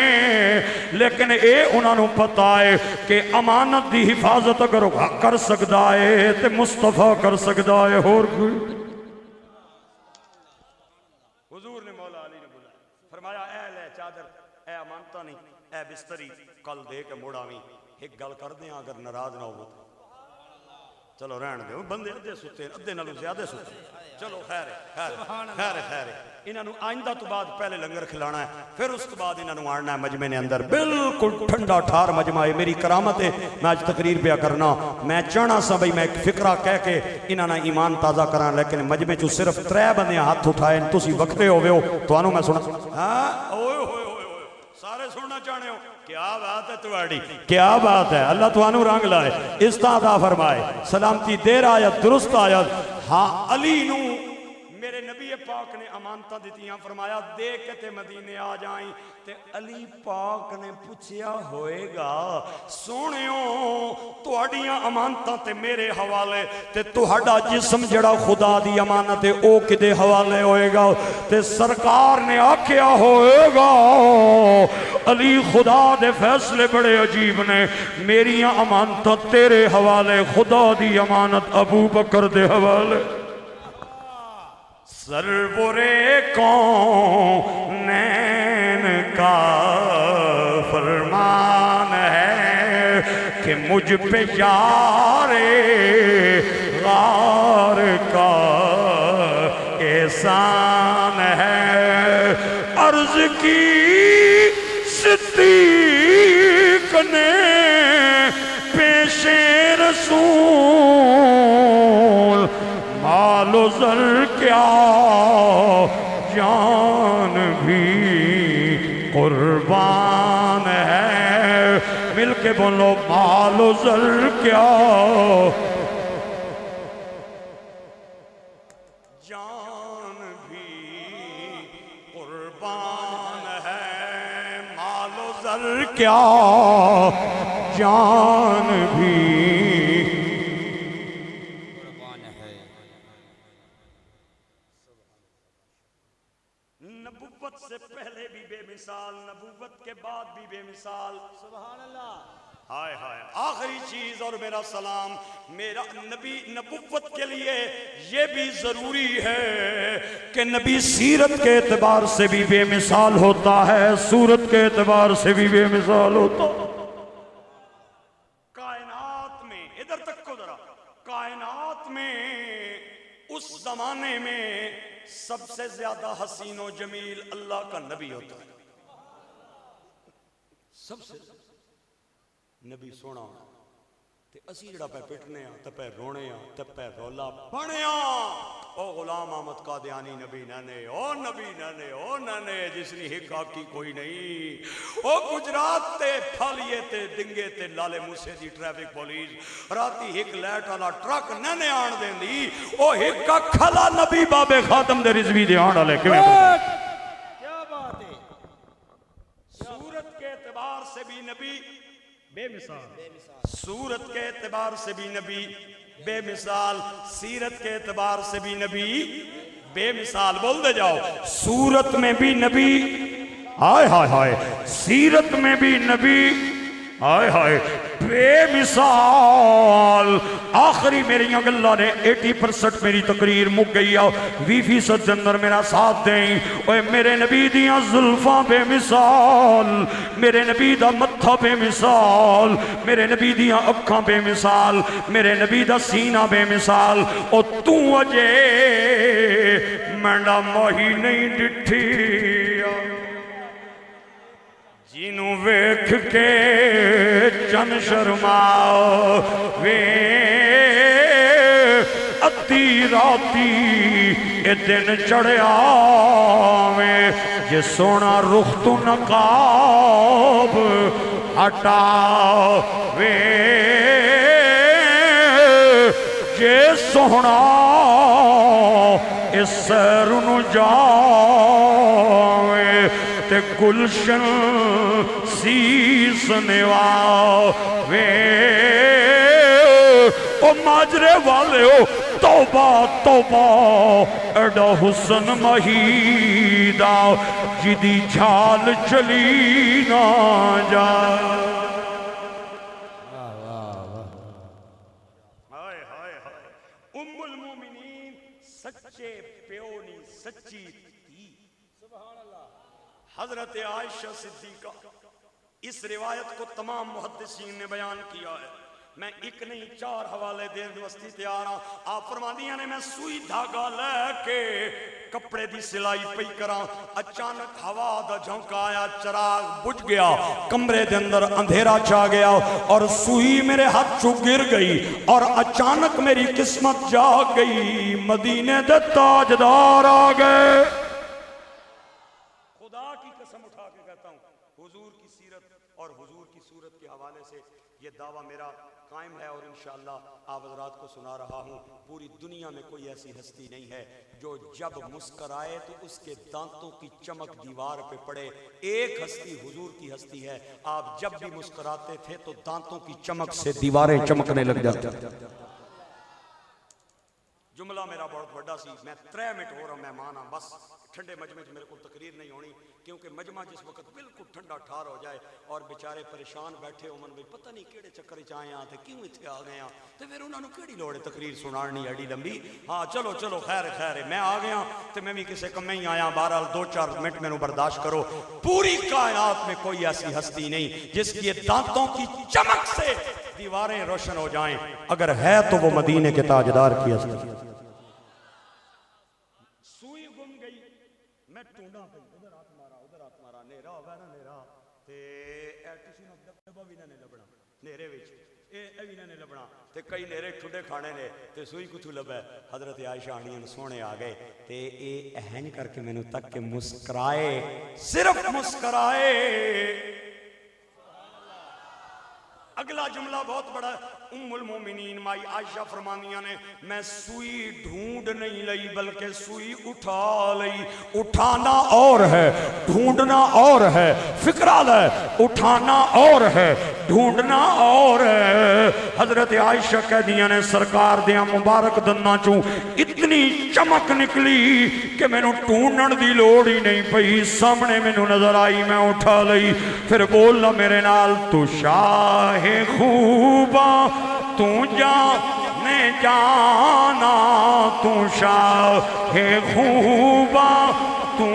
لیکن اے انہاں نو پتہ ہے کہ امانت دی حفاظت اگر کر سکدا ہے تے مصطفیٰ کر سکدا ہے، اور کوئی۔ حضور نے مولا علی نے بلایا، فرمایا اے لے چادر، اے امانتاں نہیں، اے بستری، کل دے کے موڑاویں۔ ایک گل کر دیں اگر ناراض نہ ہو، چلو رہن دے، بندے ادھے ستے ہیں، ادھے نالوں زیادہ ستے ہیں، چلو خیر ہے خیر ہے خیر ہے۔ انہاں نو آئندہ تو بعد پہلے لنگر کھلانا ہے، پھر اس کے بعد انہاں نو آنا ہے مجمع نے اندر، بالکل ٹھنڈا ٹھار مجمع ہے۔ میری کرامت ہے میں آج تقریر پہ کرنا، میں چاہنا سا بھئی میں ایک فقرہ کہہ کے انہاں نا ایمان تازہ کراں، لیکن مجمع چو صرف 3 بندے ہاتھ اٹھائے، تسی وقتے ہوئے ہو تو انہوں میں سنا ہاں اوئے ہوئے ہوئے سارے سننا چاہنے ہو، کیا بات ہے تواڈی، کیا بات ہے، اللہ توانو رنگ لائے، استعدا فرمائے، سلامتی دیر آیت درست آیت۔ ہاں علی نو میرے نبی پاک نے امانتاں دیتیاں، فرمایا دے کے تے مدینے آ جائیں، تے علی پاک نے پوچھیا ہوئے گا سونیوں تواڈیاں امانتاں تے میرے حوالے، تے تہاڈا جسم جڑا خدا دی امانت ہے او کدے حوالے ہوئے گا؟ تے سرکار نے آکھیا ہوئے گا علی خدا دے فیصلے بڑے عجیب نے، میریاں امانتاں تیرے حوالے، خدا دی امانت ابو بکر دے حوالے۔ سرور کونین کا فرمان ہے کہ مجھ پہ یار غار کا احسان ہے، عرض کی صدیق نے پیش رسول، مال و زر کیا جان بھی قربان ہے، مل کے بولو مال و زر کیا جان بھی قربان ہے، مال و زر کیا جان بھی سے پہلے بھی بے مثال، نبوت کے بعد بھی بے مثال، سبحان اللہ۔ ہائے ہائے آخری چیز اور میرا سلام، میرا نبی نبوت کے لیے یہ بھی ضروری ہے کہ نبی سیرت کے اعتبار سے بھی بے مثال ہوتا ہے، صورت کے اعتبار سے بھی بے مثال ہوتا ہے۔ کائنات میں ادھر تک کو ذرا، کائنات میں اس زمانے میں سب سے زیادہ حسین و جمیل اللہ کا نبی ہوتا ہے، سب سے نبی سونا ہونا، تے اسی جڑا پہ پٹنے ہاں تے پہ رونے ہاں تے پہ رولا بنے ہاں او غلام احمد قادیانی نبی نانے او نبی نانے او نانے جس نے ہک آکی کوئی نہیں او گجرات تے پھالیے تے دنگے تے لالے موسے دی ٹریفک پولیس راتی ہک لیٹ والا ٹرک نانے آن دیں دی او ہک کھلا نبی بابے خاتم دے رضوی دے آن والے کیوں کیا بات ہے صورت کے اعتبار سے بھی نبی بے مثال صورت کے اعتبار سے بھی نبی بے مثال سیرت کے اعتبار سے بھی نبی بے مثال بول دے جاؤ صورت میں بھی نبی آئے ہائے ہائے سیرت میں بھی نبی آئے ہائے بے مثال آخری میری گلہ نے 80% میری تقریر مک گئی آؤ 20% اندر میرا ساتھ دیں اوے میرے نبی دیاں زلفاں بے مثال میرے نبی دا متھا بے مثال میرے نبی دیاں اکھاں بے مثال میرے نبی دا سینہ بے مثال او تو اجے مینڈا موہی نہیں ڈٹھی جنوں ویکھ کے چن شرماؤ وے ادھی راتی اے دن چڑھیا وے جے سونا رخ تو نقاب ہٹاؤ وے جے سونا اس سیر نو جاوے تے گلشن سیس نواؤ وے او ماجرے والے ہو توبہ توبہ ایڈا حسن مہیدہ جدی جھال چلی نہ جا ام المومنین سچے پیونی سچی تھی حضرت عائشہ صدیقہ اس روایت کو تمام محدثین نے بیان کیا ہے میں ایک نہیں 4 حوالے دیر وستی تیار ہاں آپ فرماندیاں نے میں سوئی دھاگا لے کے کپڑے دی سلائی پئی کراں اچانک ہوا دا جھونکا آیا چراغ بجھ گیا کمرے دے اندر اندھیرا چھا گیا اور سوئی میرے ہاتھ چو گر گئی اور اچانک میری قسمت جاگ گئی مدینے دے تاجدار آ گئے خدا کی قسم اٹھا کے کہتا ہوں حضور کی سیرت اور حضور کی صورت کے حوالے سے یہ دعویٰ میرا قائم ہے اور انشاءاللہ آپ حضرات کو سنا رہا ہوں پوری دنیا میں کوئی ایسی ہستی نہیں ہے جو جب مسکرائے تو اس کے دانتوں کی چمک دیوار پہ پڑے ایک ہستی حضور کی ہستی ہے آپ جب بھی مسکراتے تھے تو دانتوں کی چمک سے دیواریں چمکنے لگ جاتی جملہ میرا بہت بڑا سی میں 3 منٹ ہو رہا مہمان ہاں بس ٹھنڈے مجمع میرے کو تقریر نہیں ہونی کیونکہ مجمع جس وقت بالکل ٹھنڈا ٹھار ہو جائے اور بیچارے پریشان بیٹھے ہو من بھی پتہ نہیں کیڑے چکر چ آئے ہیں کیوں اتنے آ گئے ہیں تو پھر انہوں نے کیڑی لوڑ ہے تقریر سنانی ایڈی لمبی ہاں چلو چلو خیر خیر میں آ گیا تو میں بھی کسی کم ہی آیا بہرحال 2-4 منٹ میں برداشت کرو پوری کائنات میں کوئی ایسی ہستی نہیں جس کی دانتوں کی چمک سے دیواریں روشن ہو جائیں اگر ہے تو وہ مدینے کے تاجدار کی ہستی کئی نیرے ٹھڈے کھانے نے تے سوئی کتھو لبے حضرت عائشہ آنیاں سونے آگئے تے اے اہن کر کے میں نے تک کہ مسکرائے صرف مسکرائے اگلا جملہ بہت بڑا ام المومنین مائی عائشہ فرمانیاں نے میں سوئی ڈھونڈ نہیں لئی بلکہ سوئی اٹھا لئی اٹھانا اور ہے ڈھونڈنا اور ہے فکرہ ہے اٹھانا اور ہے ڈھونڈنا اور ہے حضرت عائشہ کہہ دیا نے سرکار دیا مبارک دنہ چوں اتنی چمک نکلی کہ میں نے ڈھونڈن دی لوڑ ہی نہیں پئی سامنے میں نظر آئی میں اٹھا لئی پھر بولنا میرے نال تو شاہ خوباں تو جانے جانا تو شاہ خوباں تو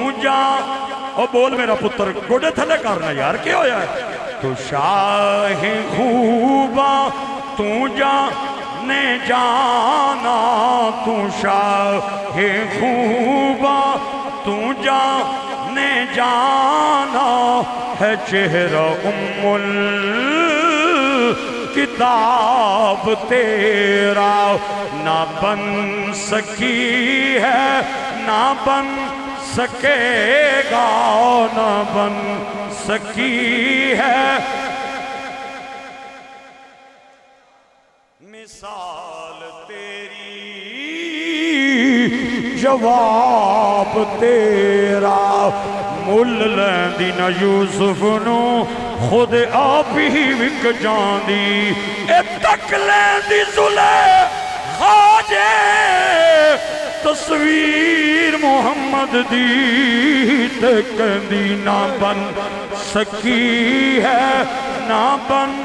او بول میرا پتر گوڑے تھلے کرنا یار کیا ہویا ہے تو شاہ خوباں تو جانے جانا تو شاہ خوباں تو جانے جانا ہے چہرہ کتاب تیرا نہ بن سکی ہے نہ بن سکے گا نہ بن سکی ہے مثال تیری جواب تیرا مل لیندی نہ یوسف نو خود آپ ہی وک جاندی اے تک لیندی زلیخا جے تصویر محمد دی تے کہندی نہ بن سکی ہے نہ بن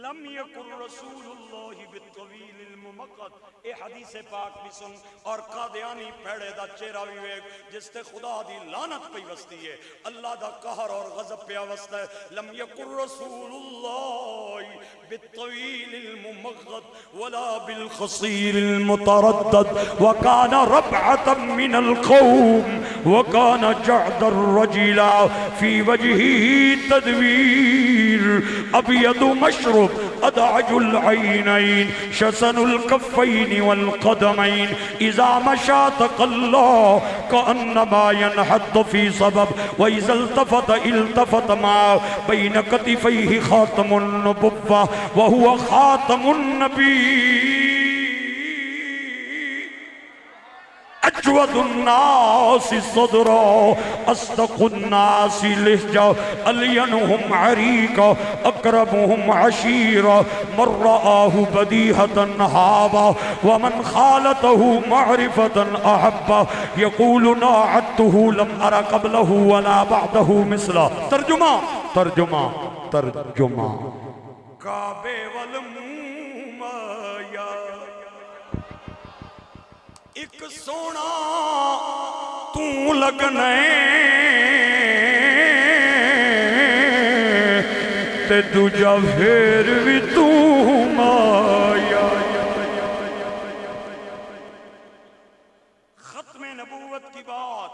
لم یکن رسول اللہ بالطویل الممقت اے حدیث پاک بھی سن اور قادیانی پیڑے دا چہرہ بھی ویک جس تے خدا دی لعنت پہ وستی ہے اللہ دا قہر اور غضب پہ وستا ہے لم یکن رسول اللہ بالطویل الممقت ولا بالقصیر المتردد وکان ربعة من القوم وکان جعد الرجلا فی وجہی تدویر ابید مشرب ادعج العینین شسن الکفین والقدمین اذا مشا تقلا کأنما ينحط فی سبب وإذا التفت ما بین کتفیہ خاتم النبوہ وهو خاتم النبی اجود الناس صدرا اصدق الناس لہجا الینہم عریقا اقربہم عشیرا من رآہ بدیہتا ہابا ومن خالته معرفتا احبا یقول ناعدته لم ارى قبله ولا بعده مثلا ترجمہ کعبے والمومایا ایک سونا تو لگنے تے دوجا پھر بھی تو مایا ختم نبوت کی بات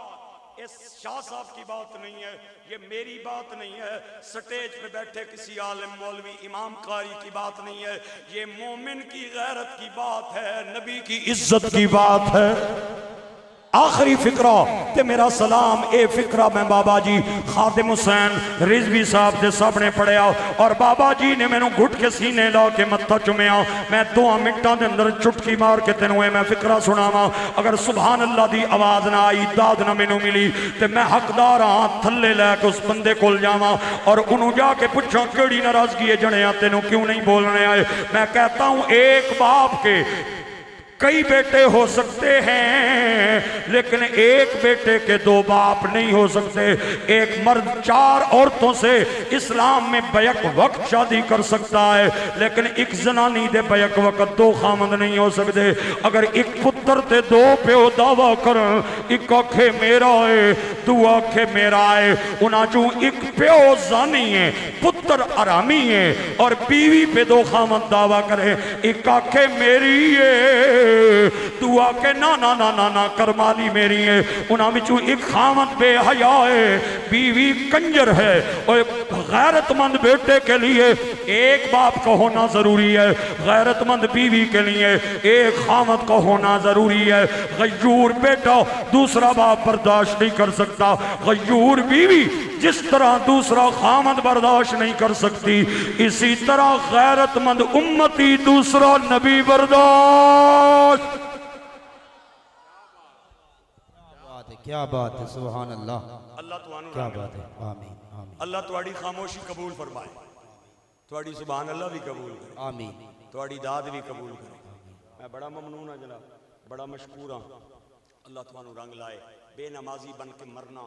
اس شاہ صاحب کی بات نہیں ہے یہ میری بات نہیں ہے سٹیج پہ بیٹھے کسی عالم مولوی امام قاری کی بات نہیں ہے یہ مومن کی غیرت کی بات ہے نبی کی عزت کی بات ہے آخری فقرہ تے میرا سلام اے فقرہ میں بابا جی خادم حسین رضوی صاحب دے سامنے پڑھیا اور بابا جی نے میں نو گھٹ کے سینے لا کے متھا چمیا میں 2 منٹاں دے اندر چٹکی مار کے تینوے میں فقرہ سناواں اگر سبحان اللہ دی آواز نہ آئی داد نہ مینوں ملی تے میں حقدار ہاں تھلے لے کے اس بندے کول جاواں اور انہوں جا کے پوچھاں کیڑی ناراضگی ہے جنیا تینوں کیوں نہیں بولنے آئے میں کہتا ہوں ایک باپ کے کئی بیٹے ہو سکتے ہیں لیکن ایک بیٹے کے 2 باپ نہیں ہو سکتے ایک مرد 4 عورتوں سے اسلام میں بیک وقت شادی کر سکتا ہے لیکن ایک زنانی دے بیک وقت 2 خامد نہیں ہو سکتے اگر ایک پتر تے 2 پیو دعویٰ کرن ایک آنکھے میرا ہے 2 آنکھے میرا ہے انہاں چوں ایک پیو زانی ہے پتر ارامی ہے اور بیوی پہ 2 خامد دعویٰ کرے ایک آنکھے میری ہے دعا کہ نا کرمالی میری ہے انہاں میں چوں ایک خامد بے حیا ہے بیوی کنجر ہے اور غیرت مند بیٹے کے لیے ایک باپ کا ہونا ضروری ہے غیرت مند بیوی کے لیے ایک خامد کا ہونا ضروری ہے غیور بیٹا دوسرا باپ برداشت نہیں کر سکتا غیور بیوی جس طرح دوسرا خامد برداشت نہیں کر سکتی اسی طرح غیرت مند امتی دوسرا نبی برداشت کیا بات ہے سبحان اللہ اللہ توانو کیا بات ہے آمین اللہ تواڈی خاموشی قبول فرمائے تواڈی سبحان اللہ بھی قبول کرے آمین تواڈی داد بھی قبول کرے میں بڑا ممنون ہوں جناب بڑا مشکور ہوں اللہ توانو رنگ لائے بے نمازی بن کے مرنا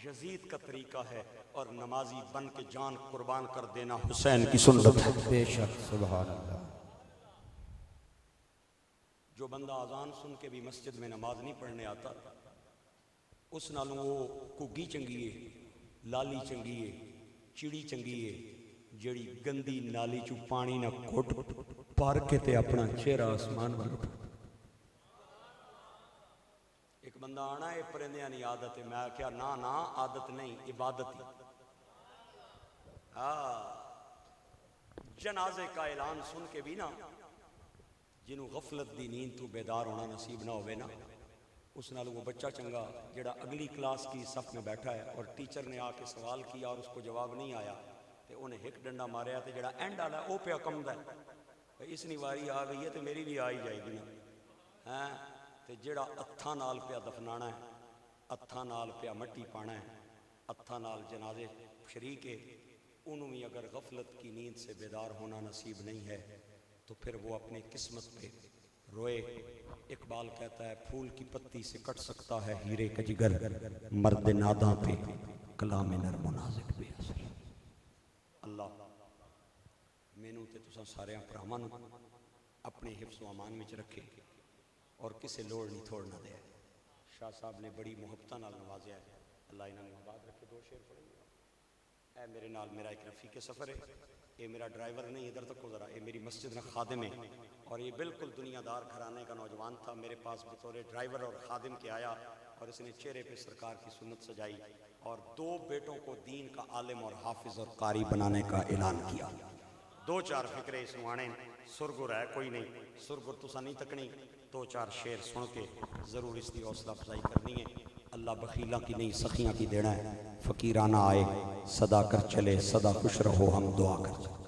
یزید کا طریقہ ہے اور نمازی بن کے جان قربان کر دینا حسین کی سنت ہے بے شک سبحان اللہ جو بندہ اذان سن کے بھی مسجد میں نماز نہیں پڑھنے آتا اس نالوں وہ کگی چنگی ہے لالی چنگی ہے چڑی چنگی ہے جڑی گندی نالی چو پانی نہ کوٹ پار کے تے اپنا چہرہ آسمان بن بندہ آنا یہ پرندیاں نہیں عادت ہے. میں کیا نا عادت نہیں عبادت ہی. جنازے کا اعلان سن کے بھی نا جنہوں غفلت دی نیند تو بیدار ہونا نصیب نہ ہوئے نا اس نال وہ بچہ چنگا جڑا اگلی کلاس کی صف میں بیٹھا ہے اور ٹیچر نے آ کے سوال کیا اور اس کو جواب نہیں آیا تو انہیں ایک ڈنڈا ماریا تو جڑا اینڈ والا وہ پیا کمدا ہے اس نی واری آ گئی ہے تو میری بھی آ ہی جائے گی نا. ہاں تو جڑا ہتھاں نال پیا دفنانا ہے ہتھاں نال پیا مٹی پانا ہے ہتھاں نال جنازے شریک ہے انہوں بھی اگر غفلت کی نیند سے بیدار ہونا نصیب نہیں ہے تو پھر وہ اپنی قسمت پہ روئے. اقبال کہتا ہے پھول کی پتی سے کٹ سکتا ہے ہیرے کا جگر مرد ناداں پہ کلام نرم و نازک بے اثر. اللہ مینوں تے تساں سارے بھراواں نوں اپنے حفظ و امان وچ رکھے اور کسے لوڑ نہیں تھوڑنا دے. شاہ صاحب نے بڑی محبتاں نال نوازیا ہے. اللہ انہاں نوں آباد رکھے. دو شعر پڑھیں گے. اے میرے نال میرا ایک رفیق سفر ہے. یہ میرا ڈرائیور نہیں ادھر تک ذرا یہ میری مسجد کا خادم ہے اور یہ بالکل دنیا دار گھرانے کا نوجوان تھا. میرے پاس بطور ڈرائیور اور خادم کے آیا اور اس نے چہرے پہ سرکار کی سنت سجائی اور 2 بیٹوں کو دین کا عالم اور حافظ اور قاری بنانے کا اعلان کیا. 2-4 فکرے اس نوانے سرگر ہے کوئی نہیں سرگر تسا نہیں تکنی. 2-4 شعر سن کے ضرور اس کی حوصلہ افزائی کرنی ہے. اللہ بخیلہ کی نہیں سخیاں کی دینا ہے. فقیرانہ آئے صدا کر چلے صدا خوش رہو ہم دعا کر چلے.